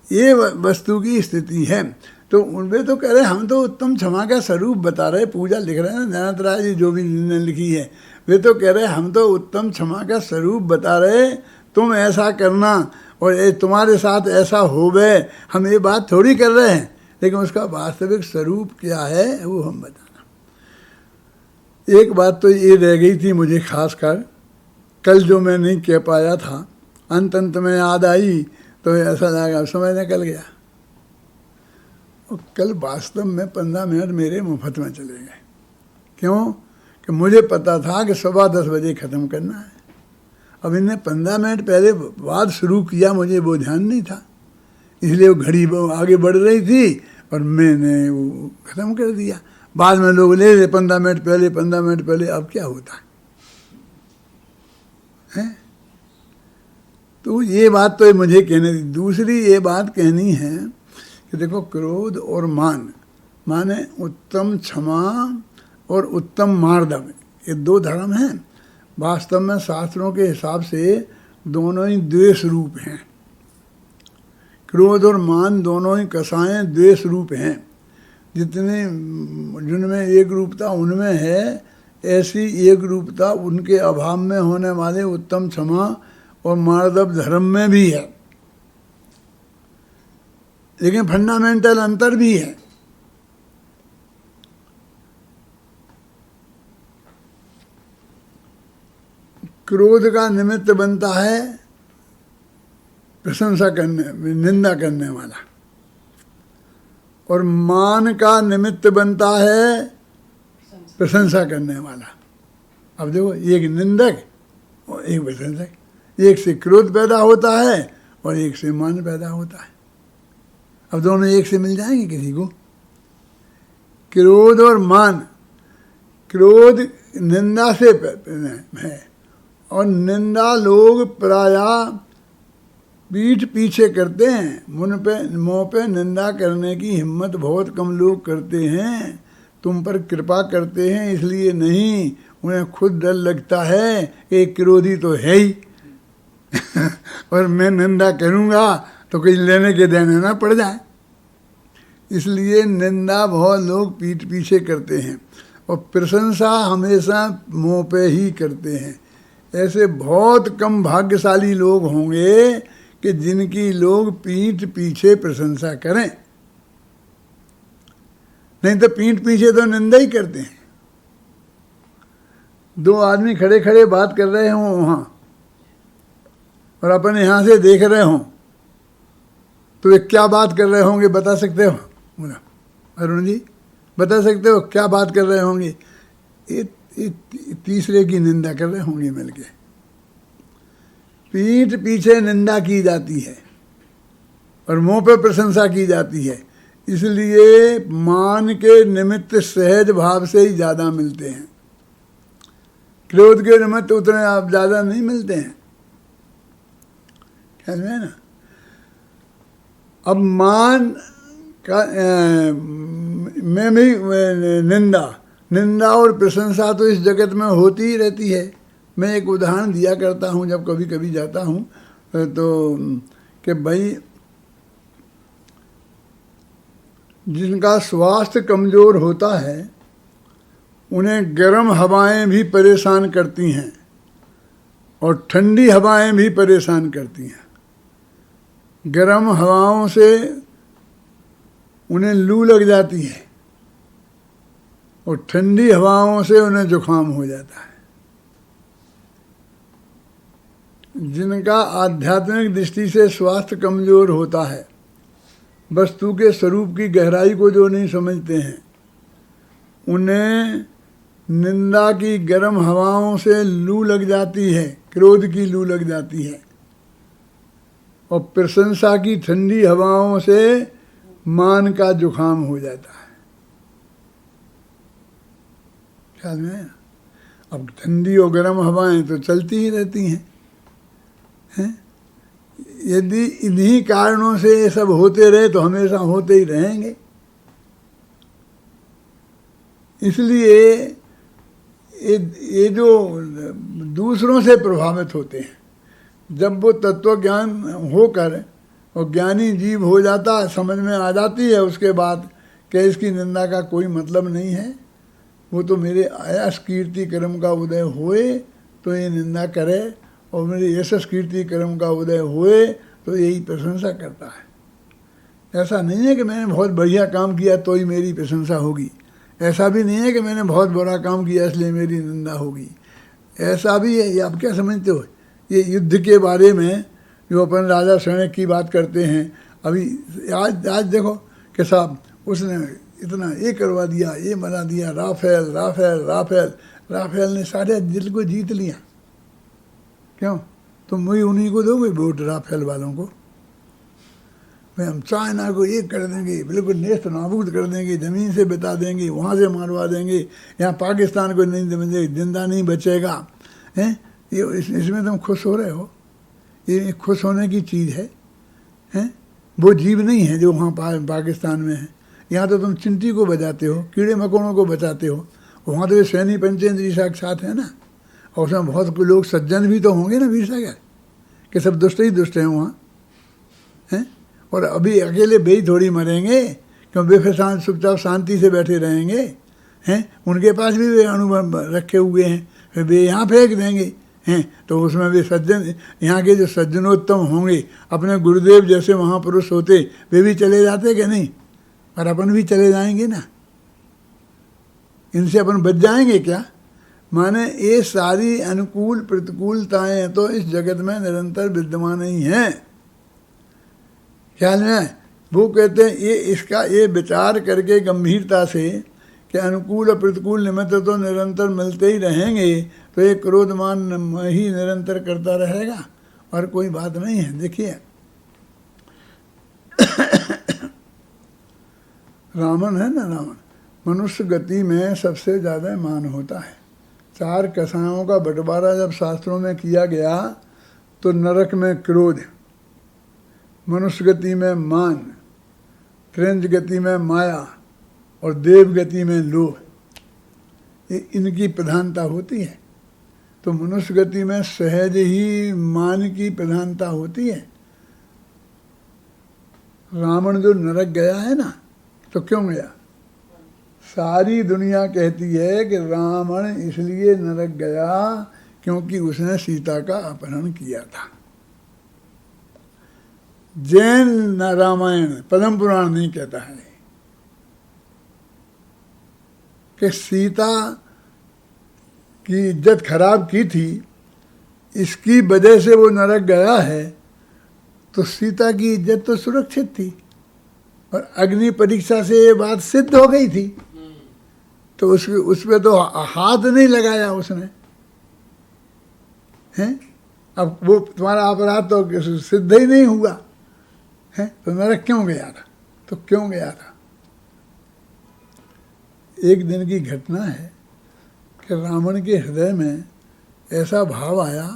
ये वस्तु की स्थिति है। तो उनपे तो कह रहे हम तो उत्तम क्षमा का स्वरूप बता रहे, पूजा लिख रहे हैं ना जयनाथ राय जी जो भी जिन्होंने लिखी है, वे तो कह रहे हम तो उत्तम क्षमा का स्वरूप बता रहे, तुम ऐसा करना और तुम्हारे साथ ऐसा होवे, हम ये बात थोड़ी कर रहे हैं, लेकिन उसका वास्तविक स्वरूप क्या है वो हम बताना। एक बात तो ये रह गई थी मुझे खासकर, कल जो मैं नहीं कह पाया था, अंत में याद आई तो ऐसा लगा समय निकल गया। और कल वास्तव में 15 मिनट मेरे मुफ्त में चले गए। क्यों? कि मुझे पता था कि 10:15 बजे ख़त्म करना है। अब इन्हें 15 मिनट पहले बात शुरू किया, मुझे वो ध्यान नहीं था, इसलिए वो घड़ी आगे बढ़ रही थी और मैंने वो ख़त्म कर दिया। बाद में लोग ले रहे 15 मिनट पहले 15 मिनट पहले, अब क्या होता है? तो ये बात तो मुझे कहने दी। दूसरी ये बात कहनी है कि देखो क्रोध और मान माने उत्तम क्षमा और उत्तम मार्दव, ये 2 धर्म हैं। वास्तव में शास्त्रों के हिसाब से दोनों ही द्वेष रूप हैं। क्रोध और मान दोनों ही कसाएं द्वेष रूप हैं। जितने जिनमें एक रूपता उनमें है, ऐसी एक रूपता उनके अभाव में होने वाले उत्तम क्षमा और मार्दव धर्म में भी है। लेकिन फंडामेंटल अंतर भी है। क्रोध का निमित्त बनता है प्रशंसा करने, निंदा करने वाला, और मान का निमित्त बनता है प्रशंसा करने वाला। अब देखो एक निंदक और एक प्रशंसक, एक से क्रोध पैदा होता है और एक से मान पैदा होता है। अब दोनों एक से मिल जाएंगे किसी को? क्रोध और मान, क्रोध निंदा से है और निंदा लोग प्रायः पीठ पीछे करते हैं। मुंह पे निंदा करने की हिम्मत बहुत कम लोग करते हैं। तुम पर कृपा करते हैं इसलिए नहीं, उन्हें खुद डर लगता है कि क्रोधी तो है ही और मैं निंदा करूँगा तो कहीं लेने के देने ना पड़ जाए, इसलिए निंदा बहुत लोग पीठ पीछे करते हैं और प्रशंसा हमेशा मुंह पे ही करते हैं। ऐसे बहुत कम भाग्यशाली लोग होंगे कि जिनकी लोग पीठ पीछे प्रशंसा करें, नहीं तो पीठ पीछे तो निंदा ही करते हैं। 2 आदमी खड़े खड़े बात कर रहे हों वहाँ और अपन यहाँ से देख रहे हों तो वे क्या बात कर रहे होंगे बता सकते हो? बोला अरुण जी बता सकते हो क्या बात कर रहे होंगे? ये तीसरे की निंदा कर रहे होंगे मिलके। पीठ पीछे निंदा की जाती है और मुंह पे प्रशंसा की जाती है, इसलिए मान के निमित्त सहज भाव से ही ज़्यादा मिलते हैं। क्रोध के निमित्त उतने आप ज़्यादा नहीं मिलते हैं, ख्याल में है ना। अब मान का में भी निंदा और प्रशंसा तो इस जगत में होती ही रहती है। मैं एक उदाहरण दिया करता हूँ जब कभी कभी जाता हूँ तो कि भाई जिनका स्वास्थ्य कमज़ोर होता है उन्हें गर्म हवाएं भी परेशान करती हैं और ठंडी हवाएं भी परेशान करती हैं। गर्म हवाओं से उन्हें लू लग जाती है और ठंडी हवाओं से उन्हें जुकाम हो जाता है। जिनका आध्यात्मिक दृष्टि से स्वास्थ्य कमज़ोर होता है, वस्तु के स्वरूप की गहराई को जो नहीं समझते हैं, उन्हें निंदा की गर्म हवाओं से लू लग जाती है, क्रोध की लू लग जाती है, और प्रशंसा की ठंडी हवाओं से मान का जुकाम हो जाता है। ख्याल में है? अब ठंडी और गर्म हवाएं तो चलती ही रहती हैं। यदि इन्हीं कारणों से ये सब होते रहे तो हमेशा होते ही रहेंगे। इसलिए ये जो दूसरों से प्रभावित होते हैं, जब वो तत्व ज्ञान होकर और ज्ञानी जीव हो जाता, समझ में आ जाती है उसके बाद कि इसकी निंदा का कोई मतलब नहीं है, वो तो मेरे आयस कीर्ति कर्म का उदय होए तो ये निंदा करे, और मेरे यशस कीर्ति कर्म का उदय होए तो यही प्रशंसा करता है। ऐसा नहीं है कि मैंने बहुत बढ़िया काम किया तो ही मेरी प्रशंसा होगी, ऐसा भी नहीं है कि मैंने बहुत बुरा काम किया इसलिए मेरी निंदा होगी, ऐसा भी है। ये आप क्या समझते हो? ये युद्ध के बारे में जो अपन राजा सैनिक की बात करते हैं, अभी आज देखो कि साहब उसने इतना ये करवा दिया, ये बना दिया, राफेल राफेल राफेल राफेल ने सारे दिल को जीत लिया। क्यों? तुम वही उन्हीं को दोगे वोट, राफेल वालों को। भाई हम चाइना को ये कर देंगे, बिल्कुल नेस्त नाबूद कर देंगे, ज़मीन से बिता देंगे, वहाँ से मारवा देंगे, यहाँ पाकिस्तान को नहीं देंगे, जिंदा नहीं बचेगा। हैं ये इसमें तुम खुश हो रहे हो? ये खुश होने की चीज़ है? हैं वो जीव नहीं है जो वहाँ पाकिस्तान में है। यहाँ तो तुम चिंटी को बचाते हो, कीड़े मकोड़ों को बचाते हो, वहाँ तो ये सैनी पंचेंद्री साक्षात है ना। और उसमें बहुत लोग सज्जन भी तो होंगे ना वीर सागर, कि सब दुष्ट ही दुष्ट हैं वहाँ, हैं। और अभी अकेले बे थोड़ी मरेंगे, क्यों बेफिर चुपचाप शांति से बैठे रहेंगे, हैं। उनके पास भी वे अनुभव रखे हुए हैं, फिर वे यहाँ फेंक देंगे, हैं। तो उसमें वे सज्जन, यहाँ के जो सज्जनोत्तम होंगे, अपने गुरुदेव जैसे महापुरुष होते, वे भी चले जाते कि नहीं? और अपन भी चले जाएंगे ना, इनसे अपन बच जाएंगे क्या? माने ये सारी अनुकूल प्रतिकूलताएं तो इस जगत में निरंतर विद्यमान ही हैं। ख्याल में? वो कहते हैं ये इसका ये विचार करके गंभीरता से कि अनुकूल और प्रतिकूल निमित्त तो निरंतर मिलते ही रहेंगे, तो ये क्रोधमान ही निरंतर करता रहेगा और कोई बात नहीं है। देखिए रावण है ना, रावण मनुष्य गति में सबसे ज़्यादा मान होता है। 4 कसायों का बंटवारा जब शास्त्रों में किया गया तो नरक में क्रोध, मनुष्य गति में मान, त्रैंज गति में माया और देव गति में लोभ, ये इनकी प्रधानता होती है। तो मनुष्य गति में सहज ही मान की प्रधानता होती है। रावण जो नरक गया है ना, तो क्यों गया? सारी दुनिया कहती है कि रावण इसलिए नरक गया क्योंकि उसने सीता का अपहरण किया था। जैन रामायण पद्म पुराण नहीं कहता है कि सीता की इज्जत खराब की थी, इसकी वजह से वो नरक गया है। तो सीता की इज्जत तो सुरक्षित थी और अग्नि परीक्षा से ये बात सिद्ध हो गई थी, तो उस पर तो हाथ नहीं लगाया उसने, हैं। अब वो तुम्हारा अपराध तो सिद्ध ही नहीं हुआ है, तो नरक क्यों गया था? तो क्यों गया था? एक दिन की घटना है कि रावण के हृदय में ऐसा भाव आया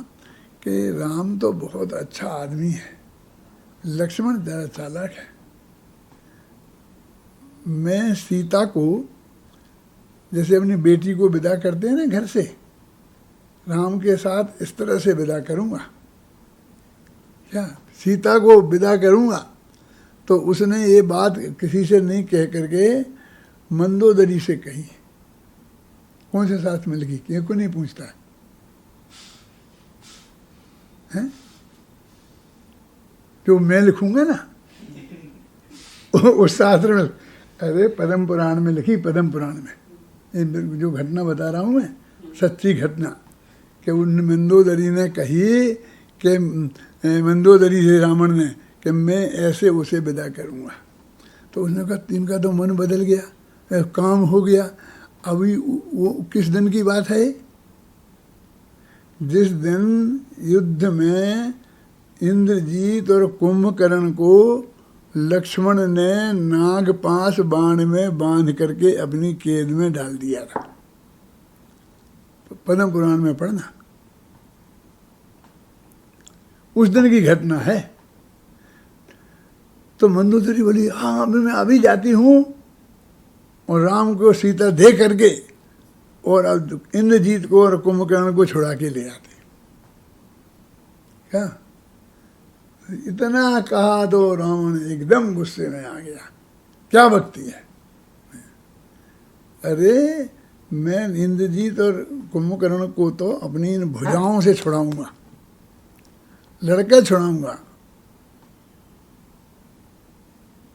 कि राम तो बहुत अच्छा आदमी है, लक्ष्मण ज़रा चालाक है, मैं सीता को जैसे अपनी बेटी को विदा करते हैं ना घर से, राम के साथ इस तरह से विदा करूँगा। क्या सीता को विदा करूँगा? तो उसने ये बात किसी से नहीं कह करके मंदोदरी से कही। कौन से साथ में लिखी? किसी को नहीं पूछता है? जो मैं लिखूंगा ना उस शास्त्र में, अरे पद्म पुराण में लिखी, पद्म पुराण में जो घटना बता रहा हूँ मैं, सच्ची घटना, कि उन मंदोदरी ने कही कि मंदोदरी से रावण ने कि मैं ऐसे उसे विदा करूँगा। तो उसने कहा, इनका तो मन बदल गया, काम हो गया, अभी वो किस दिन की बात है? जिस दिन युद्ध में इंद्रजीत और कुंभकर्ण को लक्ष्मण ने नागपाश बाण में बांध करके अपनी कैद में डाल दिया था। पद्म पुराण में पढ़ना, उस दिन की घटना है। तो मंदोदरी बोली, हाँ मैं अभी जाती हूँ और राम को सीता दे करके और अब इंद्रजीत को और कुंभकर्ण को छुड़ा के ले आते। क्या इतना कहा तो रावण एकदम गुस्से में आ गया, क्या भक्ति है? अरे मैं इंद्रजीत और कुंभकर्ण को तो अपनी इन भुजाओं से छुड़ाऊंगा, लड़के छुड़ाऊंगा,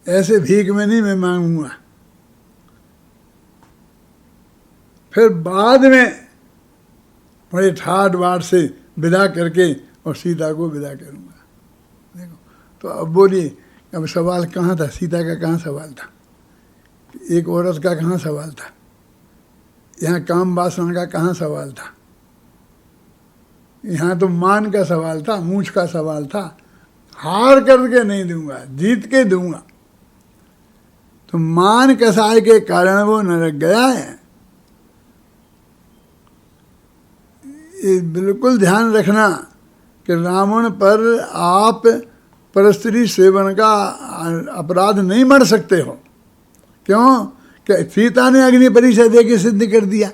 ऐसे भीख में नहीं मैं मांगूंगा। फिर बाद में बड़े ठाट बाट से विदा करके और सीता को विदा करूंगा। देखो, तो अब बोलिए, अब सवाल कहाँ था? सीता का कहाँ सवाल था? एक औरत का कहाँ सवाल था? यहाँ काम वासना का कहाँ सवाल था? यहाँ तो मान का सवाल था, मूछ का सवाल था। हार करके नहीं दूंगा, जीत के दूंगा। तो मान कसाय के कारण वो नरक गया है। ये बिल्कुल ध्यान रखना कि रावण पर आप परस्त्री सेवन का अपराध नहीं मर सकते हो। क्यों? कि सीता ने अग्नि परीक्षा दे के सिद्ध कर दिया।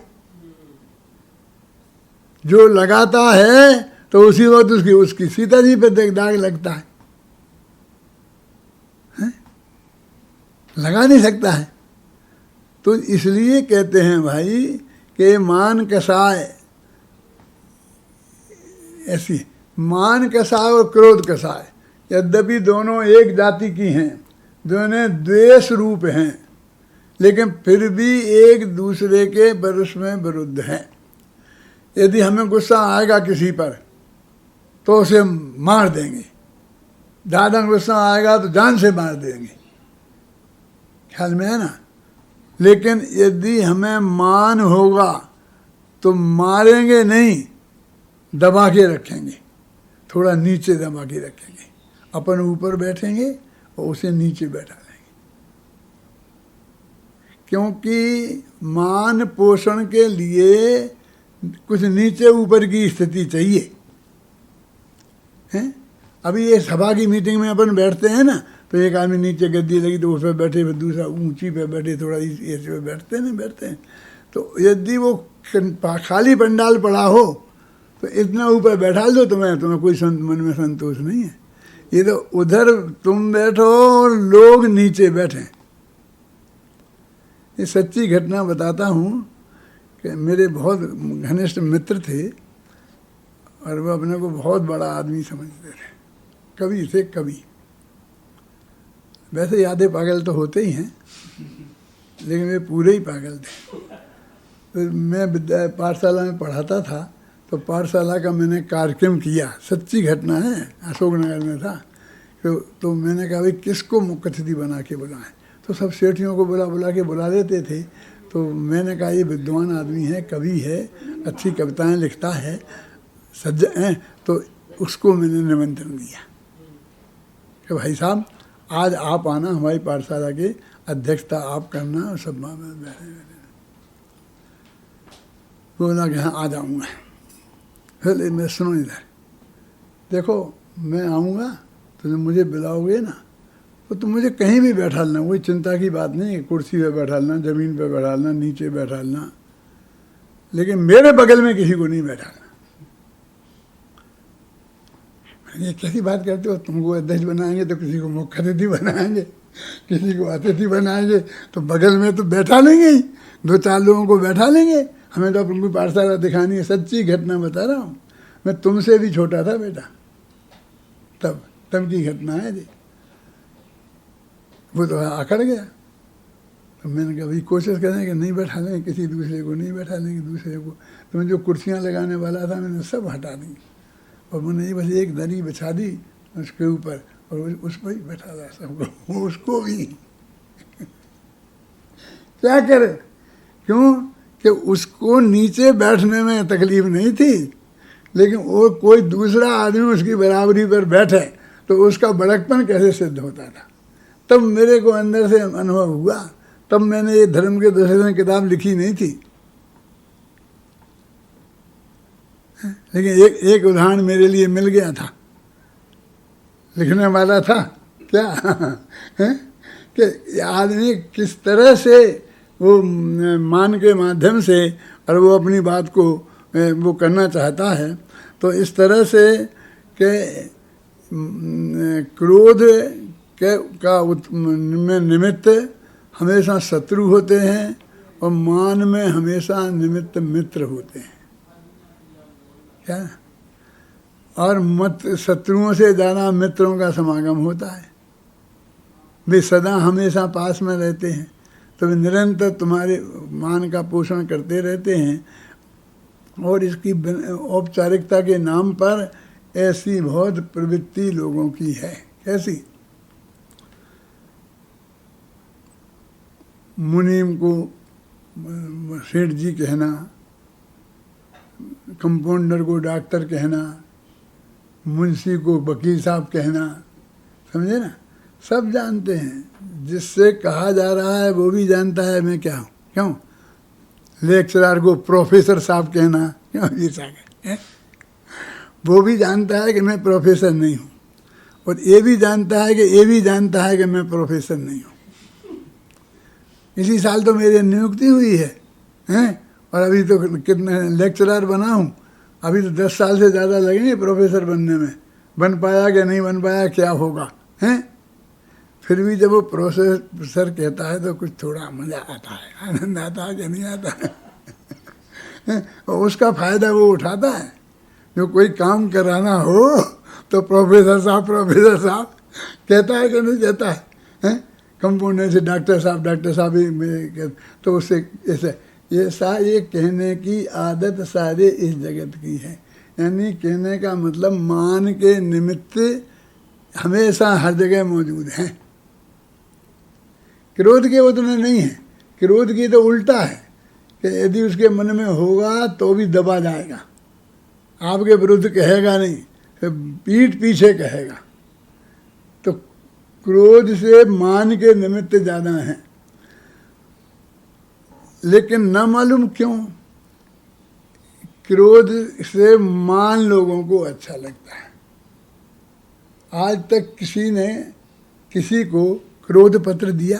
जो लगाता है तो उसी वक्त उसकी सीता जी पे दाग लगता है, लगा नहीं सकता है। तो इसलिए कहते हैं भाई कि मान कसाय ऐसी, मान कसाय और क्रोध कसाय यद्यपि दोनों एक जाति की हैं, दोनों द्वेष रूप हैं, लेकिन फिर भी एक दूसरे के बरस में विरुद्ध हैं। यदि हमें गुस्सा आएगा किसी पर तो उसे मार देंगे, ज़्यादा गुस्सा आएगा तो जान से मार देंगे, ख्याल में है ना। लेकिन यदि हमें मान होगा तो मारेंगे नहीं, दबा के रखेंगे, थोड़ा नीचे दबा के रखेंगे, अपन ऊपर बैठेंगे और उसे नीचे बैठा लेंगे। क्योंकि मान पोषण के लिए कुछ नीचे ऊपर की स्थिति चाहिए, हैं? अभी ये सभा की मीटिंग में अपन बैठते हैं ना, तो एक आदमी नीचे गद्दी लगी तो उस पर बैठे, फिर दूसरा ऊंची पे बैठे, थोड़ा ऐसे पे बैठते हैं। तो यदि वो खाली पंडाल पड़ा हो तो इतना ऊपर बैठा दो, तुम्हें कोई मन में संतोष नहीं है। ये तो उधर तुम बैठो और लोग नीचे बैठे। ये सच्ची घटना बताता हूँ कि मेरे बहुत घनिष्ठ मित्र थे और वो अपने को बहुत बड़ा आदमी समझते थे, कवि थे कवि। वैसे यादें पागल तो होते ही हैं, लेकिन वे पूरे ही पागल थे। तो मैं पाठशाला में पढ़ाता था, तो पाठशाला का मैंने कार्यक्रम किया, सच्ची घटना है, अशोकनगर में था। तो मैंने कहा भाई किसको मुख्य अतिथि बना के बुलाएं? तो सब सेठियों को बुला के बुला लेते थे। तो मैंने कहा ये विद्वान आदमी है, कवि है, अच्छी कविताएं लिखता है, सज्जन है, तो उसको मैंने निमंत्रण दिया कि भाई साहब आज आप आना, हमारी पाठशाला के अध्यक्षता आप करना और सब बोला कि हाँ आ जाऊँगा। फिर मैं सुनो इधर, देखो मैं आऊँगा तो जब मुझे बुलाओगे ना तो तुम मुझे कहीं भी बैठा लेना, कोई चिंता की बात नहीं है। कुर्सी पे बैठा लेना, ज़मीन पे बैठा लेना, नीचे बैठा लेना, लेकिन मेरे बगल में किसी को नहीं बैठाना। ये कैसी बात करते हो? तुमको अध्यक्ष बनाएंगे तो किसी को मुख्य अतिथि बनाएंगे, किसी को अतिथि बनाएंगे तो बगल में तो बैठा लेंगे ही, 2-4 लोगों को बैठा लेंगे। हमें तो अपनी पाठशाला दिखानी है। सच्ची घटना बता रहा हूँ, मैं तुमसे भी छोटा था बेटा, तब की घटना है जी। वो तो आकड़ गया। तो मैंने कहा भाई कोशिश करें कि नहीं बैठा लेंगे, किसी दूसरे को नहीं बैठा लेंगे। दूसरे को तो मैं जो कुर्सियाँ लगाने वाला था मैंने सब हटा दी और मैंने बस एक दरी बिछा दी उसके ऊपर और उस पर ही बैठा था सबको, उसको भी क्या करे? क्यों कि उसको नीचे बैठने में तकलीफ नहीं थी, लेकिन वो कोई दूसरा आदमी उसकी बराबरी पर बैठे तो उसका बड़कपन कैसे सिद्ध होता था। तब मेरे को अंदर से अनुभव हुआ, तब मैंने ये धर्म के दूसरे किताब लिखी नहीं थी। लेकिन एक उदाहरण मेरे लिए मिल गया था, लिखने वाला था क्या कि आदमी किस तरह से वो मान के माध्यम से और वो अपनी बात को वो करना चाहता है। तो इस तरह से कि क्रोध में निमित्त हमेशा शत्रु होते हैं और मान में हमेशा निमित्त मित्र होते हैं। क्या? और मत शत्रुओं से ज़्यादा मित्रों का समागम होता है। वे सदा हमेशा पास में रहते हैं, तो वे निरंतर तुम्हारे मान का पोषण करते रहते हैं। और इसकी औपचारिकता के नाम पर ऐसी बहुत प्रवृत्ति लोगों की है। कैसी? मुनीम को सेठ जी कहना, कंपाउंडर को डॉक्टर कहना, मुंशी को वकील साहब कहना, समझे ना? सब जानते हैं, जिससे कहा जा रहा है वो भी जानता है मैं क्या हूँ। क्यों? लेक्चरर को प्रोफेसर साहब कहना, क्यों ऐसा है? वो भी जानता है कि मैं प्रोफेसर नहीं हूँ, और ये भी जानता है कि ये भी जानता है कि मैं प्रोफेसर नहीं हूँ। इसी साल तो मेरी नियुक्ति हुई है, हैं? और अभी तो कितने लेक्चरर बना हूँ, अभी तो 10 साल से ज़्यादा लगेंगे प्रोफेसर बनने में। बन पाया कि नहीं बन पाया, क्या होगा, हैं? फिर भी जब वो प्रोफेसर कहता है तो कुछ थोड़ा मज़ा आता है, आनंद आता है कि नहीं आता है और उसका फ़ायदा वो उठाता है। जो कोई काम कराना हो तो प्रोफेसर साहब कहता है कि नहीं कहता है, हैं? कंपाउंडर से डॉक्टर साहब ही, तो उससे ऐसे ये कहने की आदत सारे इस जगत की है। यानी कहने का मतलब मान के निमित्त हमेशा हर जगह मौजूद हैं। क्रोध के उतने नहीं है। क्रोध की तो उल्टा है कि यदि उसके मन में होगा तो भी दबा जाएगा, आपके विरुद्ध कहेगा नहीं, फिर पीठ पीछे कहेगा। तो क्रोध से मान के निमित्त ज़्यादा है, लेकिन न मालूम क्यों क्रोध से मान लोगों को अच्छा लगता है। आज तक किसी ने किसी को क्रोध पत्र दिया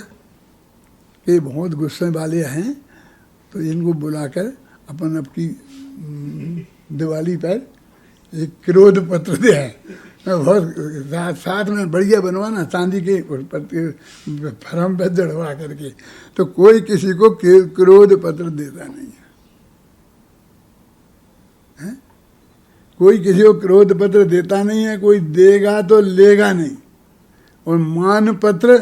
कि बहुत गुस्से वाले हैं तो इनको बुलाकर अपन अपनी दिवाली पर एक क्रोध पत्र दिया है, बहुत साथ में बढ़िया बनवाना, चांदी के फरम पे जड़वा करके। तो कोई किसी को क्रोध पत्र देता नहीं है, कोई किसी को क्रोध पत्र देता नहीं है, कोई देगा तो लेगा नहीं। और मान पत्र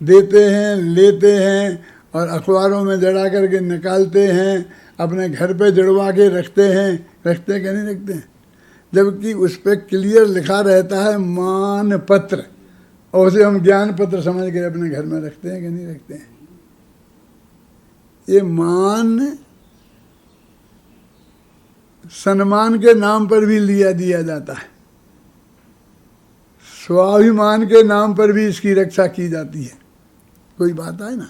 देते हैं, लेते हैं और अखबारों में जड़ा करके निकालते हैं, अपने घर पे जड़वा के रखते हैं। रखते क्या नहीं रखते हैं? जबकि उस पर क्लियर लिखा रहता है मान पत्र, और उसे हम ज्ञान पत्र समझ कर अपने घर में रखते हैं कि नहीं रखते हैं? ये मान सम्मान के नाम पर भी दिया जाता है, स्वाभिमान के नाम पर भी इसकी रक्षा की जाती है। कोई बात है ना,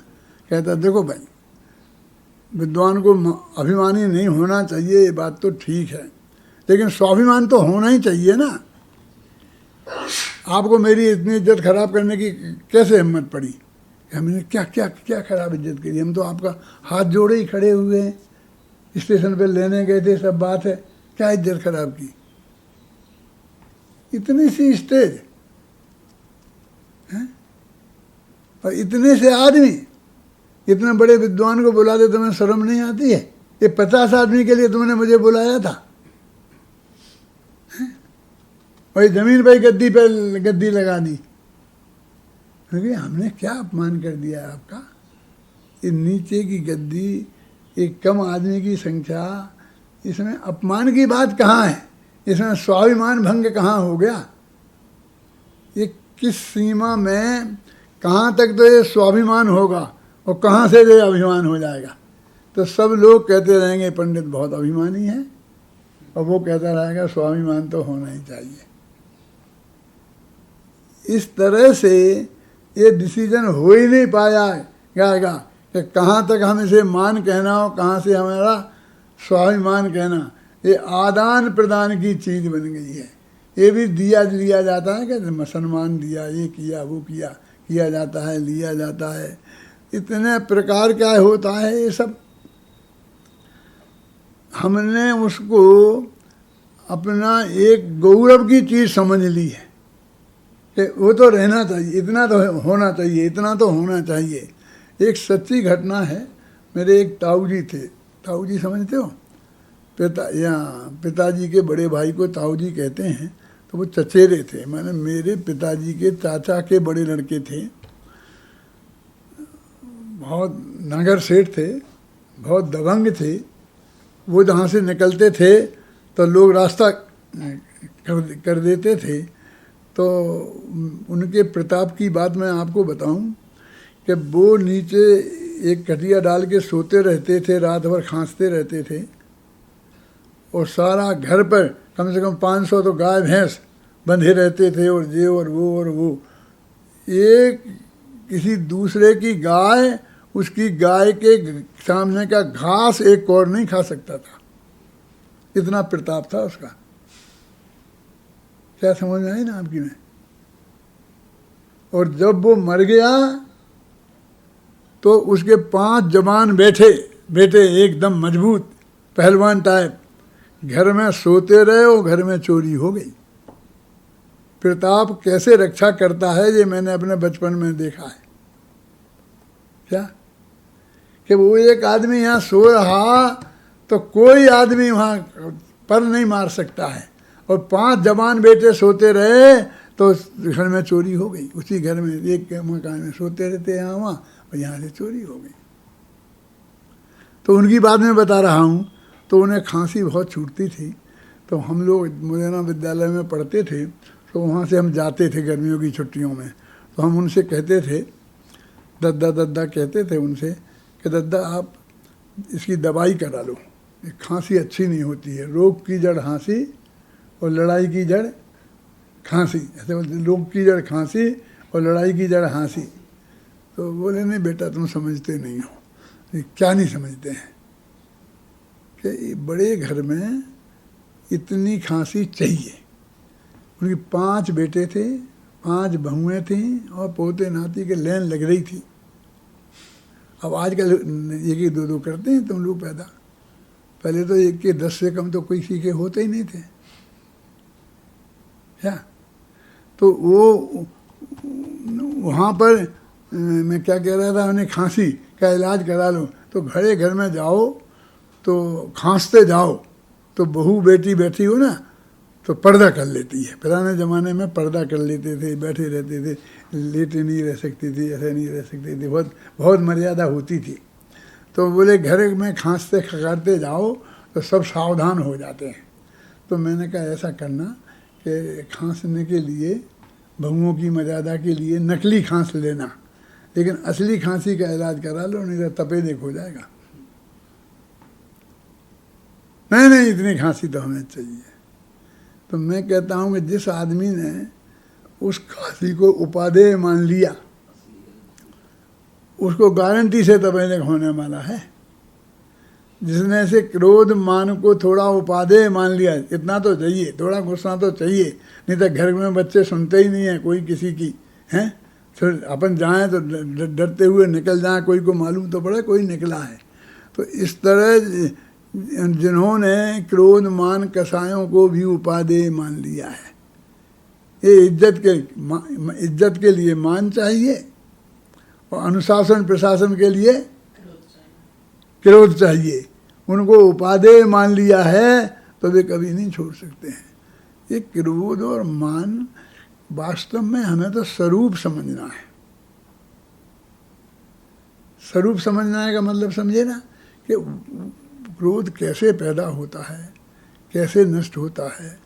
कहता देखो भाई, विद्वान को अभिमानी नहीं होना चाहिए, ये बात तो ठीक है, लेकिन स्वाभिमान तो होना ही चाहिए ना। आपको मेरी इतनी इज्जत खराब करने की कैसे हिम्मत पड़ी? हमने क्या क्या क्या खराब इज्जत करी? हम तो आपका हाथ जोड़े ही खड़े हुए हैं, स्टेशन पे लेने गए थे, सब बात है, क्या इज्जत खराब की? इतनी सी स्टेज है और इतने से आदमी, इतने बड़े विद्वान को बुला दे, तुम्हें शर्म नहीं आती है? ये 50 आदमी के लिए तुमने मुझे बुलाया था, और जमीन पर गद्दी लगा दी। क्योंकि हमने क्या अपमान कर दिया आपका? ये नीचे की गद्दी, एक कम आदमी की संख्या, इसमें अपमान की बात कहाँ है? इसमें स्वाभिमान भंग कहाँ हो गया? ये किस सीमा में, कहाँ तक तो ये स्वाभिमान होगा और कहाँ से ये अभिमान हो जाएगा? तो सब लोग कहते रहेंगे पंडित बहुत अभिमानी है, और वो कहता रहेगा स्वाभिमान तो होना ही चाहिए। इस तरह से ये डिसीजन हो ही नहीं पाया जाएगा कि कहाँ तक हम इसे मान कहना हो, कहाँ से हमारा स्वाभिमान कहना। ये आदान प्रदान की चीज़ बन गई है। ये भी दिया लिया जाता है, कहते मुसलमान दिया, ये किया वो किया जाता है, लिया जाता है। इतने प्रकार का होता है ये सब। हमने उसको अपना एक गौरव की चीज़ समझ ली है कि वो तो रहना चाहिए, इतना तो होना चाहिए, इतना तो होना चाहिए। एक सच्ची घटना है। मेरे एक ताऊ जी थे, ताऊ जी समझते हो, पिताजी के बड़े भाई को ताऊ जी कहते हैं। तो वो चचेरे थे, माने मेरे पिताजी के चाचा के बड़े लड़के थे। बहुत नगर सेठ थे, बहुत दबंग थे। वो जहाँ से निकलते थे तो लोग रास्ता कर देते थे। तो उनके प्रताप की बात मैं आपको बताऊं कि वो नीचे एक खटिया डाल के सोते रहते थे, रात भर खांसते रहते थे, और सारा घर पर कम से कम 500 तो गाय भैंस बंधे रहते थे, और ये और वो। एक किसी दूसरे की गाय, उसकी गाय के सामने का घास एक और नहीं खा सकता था, इतना प्रताप था उसका। क्या समझ में आई ना आपकी में? और जब वो मर गया तो उसके 5 जवान बेटे एकदम मजबूत पहलवान टाइप घर में सोते रहे, और घर में चोरी हो गई। प्रताप कैसे रक्षा करता है ये मैंने अपने बचपन में देखा है। क्या कि वो एक आदमी यहाँ सो रहा तो कोई आदमी वहाँ पर नहीं मार सकता है, और 5 जवान बेटे सोते रहे तो घर में चोरी हो गई। उसी घर में एक मकान में सोते रहते यहाँ वहाँ, और यहाँ से चोरी हो गई। तो उनकी बात मैं बता रहा हूँ। तो उन्हें खांसी बहुत छूटती थी। तो हम लोग मुरैना विद्यालय में पढ़ते थे, तो वहाँ से हम जाते थे गर्मियों की छुट्टियों में। तो हम उनसे कहते थे, दद्दा कहते थे उनसे कि दद्दा आप इसकी दवाई करा लो, ये खांसी अच्छी नहीं होती है। रोग की जड़ खांसी और लड़ाई की जड़ खांसी, ऐसे बोलते, रोग की जड़ खांसी और लड़ाई की जड़ खांसी। तो बोले नहीं बेटा तुम समझते नहीं हो। क्या नहीं समझते हैं कि बड़े घर में इतनी खांसी चाहिए। उनके 5 बेटे थे, 5 बहुएं थीं, और पोते नाती के लेन लग रही थी। अब आजकल 1-2 करते हैं तुम लोग पैदा, पहले तो 1 के 10 से कम तो कोई सीखे होते ही नहीं थे। क्या तो वो वहाँ पर मैं क्या कह रहा था, उन्हें खांसी का इलाज करा लो। तो घरे घर में जाओ तो खांसते जाओ, तो बहू बेटी बैठी हो ना तो पर्दा कर लेती है। पुराने ज़माने में पर्दा कर लेते थे, बैठे रहते थे, लेटे नहीं रह सकती थी, ऐसे नहीं रह सकती थी, बहुत मर्यादा होती थी। तो बोले घर में खांसते खगारते जाओ तो सब सावधान हो जाते हैं। तो मैंने कहा ऐसा करना कि खांसने के लिए, बहुओं की मर्यादा के लिए नकली खांस लेना, लेकिन असली खांसी का इलाज करा लो, नहीं तो तपेदिक हो जाएगा। नहीं इतनी खांसी तो हमें चाहिए। तो मैं कहता हूँ कि जिस आदमी ने उस खांसी को उपादेय मान लिया, उसको गारंटी से तपेदिक होने वाला है। जिसने से क्रोध मान को थोड़ा उपादेय मान लिया, इतना तो चाहिए, थोड़ा गुस्सा तो चाहिए, नहीं तो घर में बच्चे सुनते ही नहीं है कोई किसी की, हैं। फिर अपन जाएं तो डरते हुए निकल जाएं, कोई को मालूम तो पड़े कोई निकला है। तो इस तरह जिन्होंने क्रोध मान कसायों को भी उपादेय मान लिया है। ये इज्जत के लिए मान चाहिए, और अनुशासन प्रशासन के लिए क्रोध चाहिए। उनको उपादेय मान लिया है तो वे कभी नहीं छोड़ सकते हैं। ये क्रोध और मान वास्तव में हमें तो स्वरूप समझना है। स्वरूप समझना का मतलब समझे ना, कि क्रोध कैसे पैदा होता है, कैसे नष्ट होता है,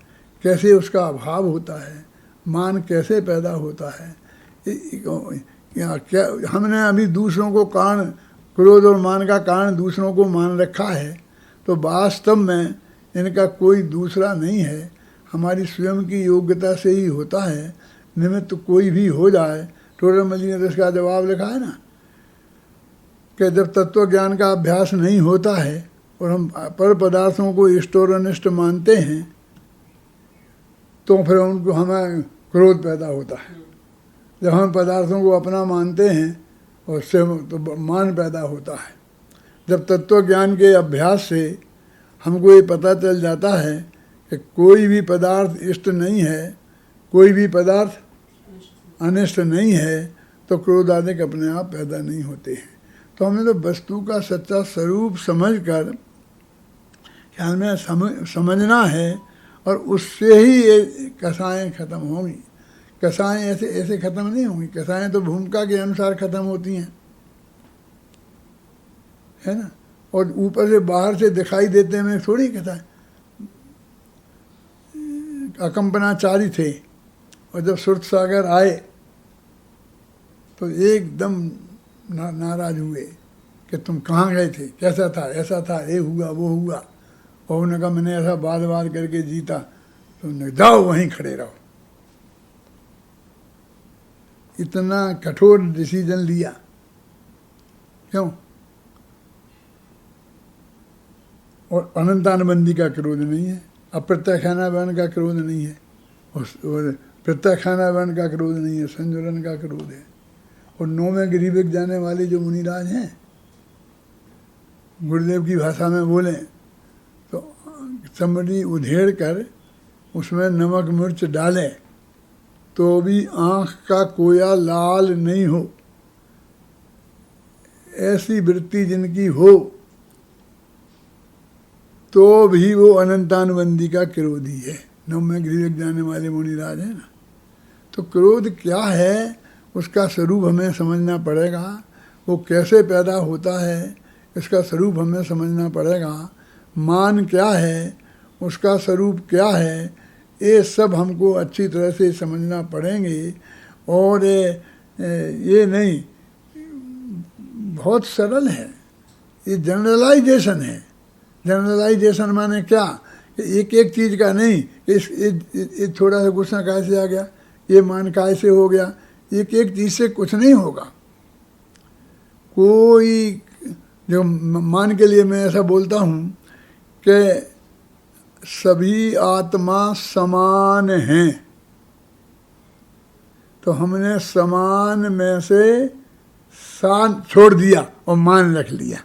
कैसे उसका अभाव होता है, मान कैसे पैदा होता है। क्या हमने अभी दूसरों को कारण क्रोध और मान का कारण दूसरों को मान रखा है, तो वास्तव में इनका कोई दूसरा नहीं है, हमारी स्वयं की योग्यता से ही होता है। निमित्त कोई भी हो जाए, टोडरमल ने तो इसका जवाब लिखा है ना कि जब तत्व ज्ञान का अभ्यास नहीं होता है और हम पर पदार्थों को इष्ट और अनिष्ट मानते हैं, तो फिर उनको हमें क्रोध पैदा होता है। जब हम पदार्थों को अपना मानते हैं और उससे तो मान पैदा होता है। जब तत्व ज्ञान के अभ्यास से हमको ये पता चल जाता है कि कोई भी पदार्थ इष्ट नहीं है, कोई भी पदार्थ अनिष्ट नहीं है, तो क्रोध आदि अपने आप पैदा नहीं होते हैं। तो हमें तो वस्तु का सच्चा स्वरूप समझकर ख्याल में समझना है, और उससे ही ये कसाएँ खत्म होंगी। कसाएँ ऐसे ऐसे खत्म नहीं होंगी। कसाएँ तो भूमिका के अनुसार खत्म होती हैं, है ना, और ऊपर से बाहर से दिखाई देते में थोड़ी कसाएँ। अकंपनाचारी थे और जब सुरत सागर आए तो एकदम नाराज हुए कि तुम कहाँ गए थे, कैसा था, ऐसा था, ये हुआ वो हुआ। और उन्होंने कहा मैंने ऐसा बात बात करके जीता। तो उन्होंने जाओ वहीं खड़े रहो। इतना कठोर डिसीजन लिया, क्यों? और अनंतानुबंधी का क्रोध नहीं है, अप्रत्याख्यानावरण का क्रोध नहीं है, और प्रत्याख्यानावरण का क्रोध नहीं है, संजुलन का क्रोध है। और 9वें गिरिविक जाने वाले जो मुनिराज हैं, गुरुदेव की भाषा में बोले तो चमड़ी उधेड़ कर उसमें नमक मिर्च डाले तो भी आँख का कोया लाल नहीं हो, ऐसी वृत्ति जिनकी हो तो भी वो अनंतानुबंधी का क्रोधी है। 9वें गिरिविक जाने वाले मुनिराज है ना। तो क्रोध क्या है, उसका स्वरूप हमें समझना पड़ेगा। वो कैसे पैदा होता है, इसका स्वरूप हमें समझना पड़ेगा। मान क्या है, उसका स्वरूप क्या है, ये सब हमको अच्छी तरह से समझना पड़ेंगे। और ये नहीं, बहुत सरल है, ये जनरलाइजेशन है। जनरलाइजेशन माने क्या, एक एक चीज़ का नहीं, इस थोड़ा सा गुस्सा कैसे आ गया, ये मान कैसे हो गया, एक एक चीज़ से कुछ नहीं होगा। कोई जो मान के लिए मैं ऐसा बोलता हूँ कि सभी आत्मा समान हैं, तो हमने समान में से सान छोड़ दिया और मान रख लिया।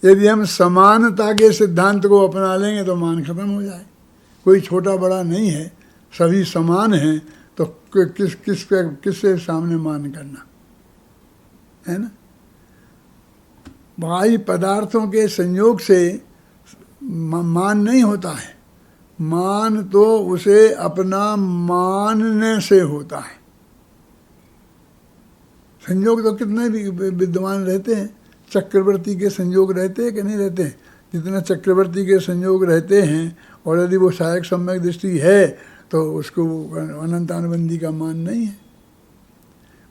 यदि हम समानता के सिद्धांत को अपना लेंगे तो मान खत्म हो जाए। कोई छोटा बड़ा नहीं है, सभी समान हैं, तो किसके सामने मान करना, है ना। बाह्य पदार्थों के संयोग से मान नहीं होता है, मान तो उसे अपना मानने से होता है। संयोग तो कितने भी विद्वान रहते हैं, चक्रवर्ती के संयोग रहते हैं कि नहीं रहते हैं। जितना चक्रवर्ती के संयोग रहते हैं, और यदि वो सहायक सम्यक दृष्टि है तो उसको अनंतानुबंधी का मान नहीं है।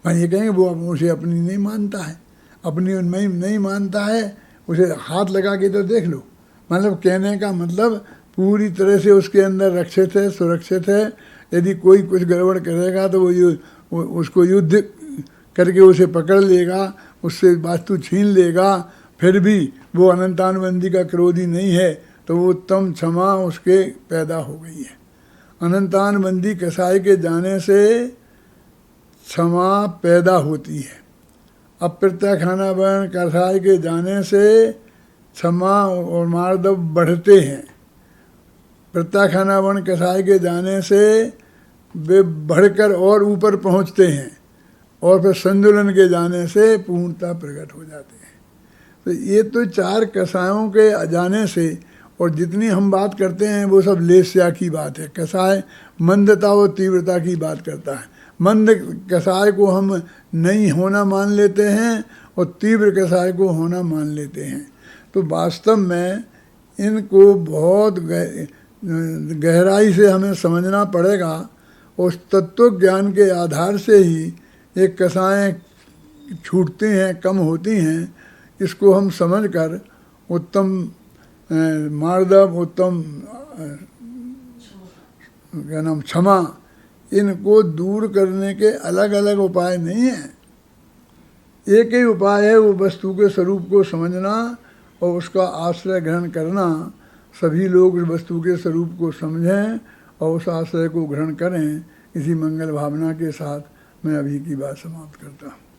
मैं ये कहेंगे वो उसे अपनी नहीं मानता है, अपनी उनमें नहीं मानता है, उसे हाथ लगा के तो देख लो। मतलब कहने का मतलब पूरी तरह से उसके अंदर रक्षित है, सुरक्षित है। यदि कोई कुछ गड़बड़ करेगा तो वो उसको युद्ध करके उसे पकड़ लेगा, उससे वास्तु छीन लेगा, फिर भी वो अनंतानुबंधी का क्रोधी नहीं है, तो वो उत्तम क्षमा उसके पैदा हो गई है। अनंतानुबंधी कसाई के जाने से क्षमा पैदा होती है। अप्रत्याख्यानावरण कसाई के जाने से क्षमा और मार्दव बढ़ते हैं। प्रत्याख्यानावरण कसाई के जाने से वे बढ़कर और ऊपर पहुंचते हैं, और फिर संतुलन के जाने से पूर्णता प्रकट हो जाते हैं। तो ये तो चार कसायों के जाने से, और जितनी हम बात करते हैं वो सब लेस्या की बात है। कसाय मंदता और तीव्रता की बात करता है। मंद कसाय को हम नहीं होना मान लेते हैं, और तीव्र कसाय को होना मान लेते हैं। तो वास्तव में इनको बहुत गहराई से हमें समझना पड़ेगा। उस तत्व ज्ञान के आधार से ही एक कसाय छूटती हैं, कम होती हैं, इसको हम समझकर उत्तम मार्दव, उत्तम क्या नाम, क्षमा, इनको दूर करने के अलग अलग उपाय नहीं हैं। एक ही उपाय है, वो वस्तु के स्वरूप को समझना और उसका आश्रय ग्रहण करना। सभी लोग उस वस्तु के स्वरूप को समझें और उस आश्रय को ग्रहण करें। इसी मंगल भावना के साथ मैं अभी की बात समाप्त करता हूँ।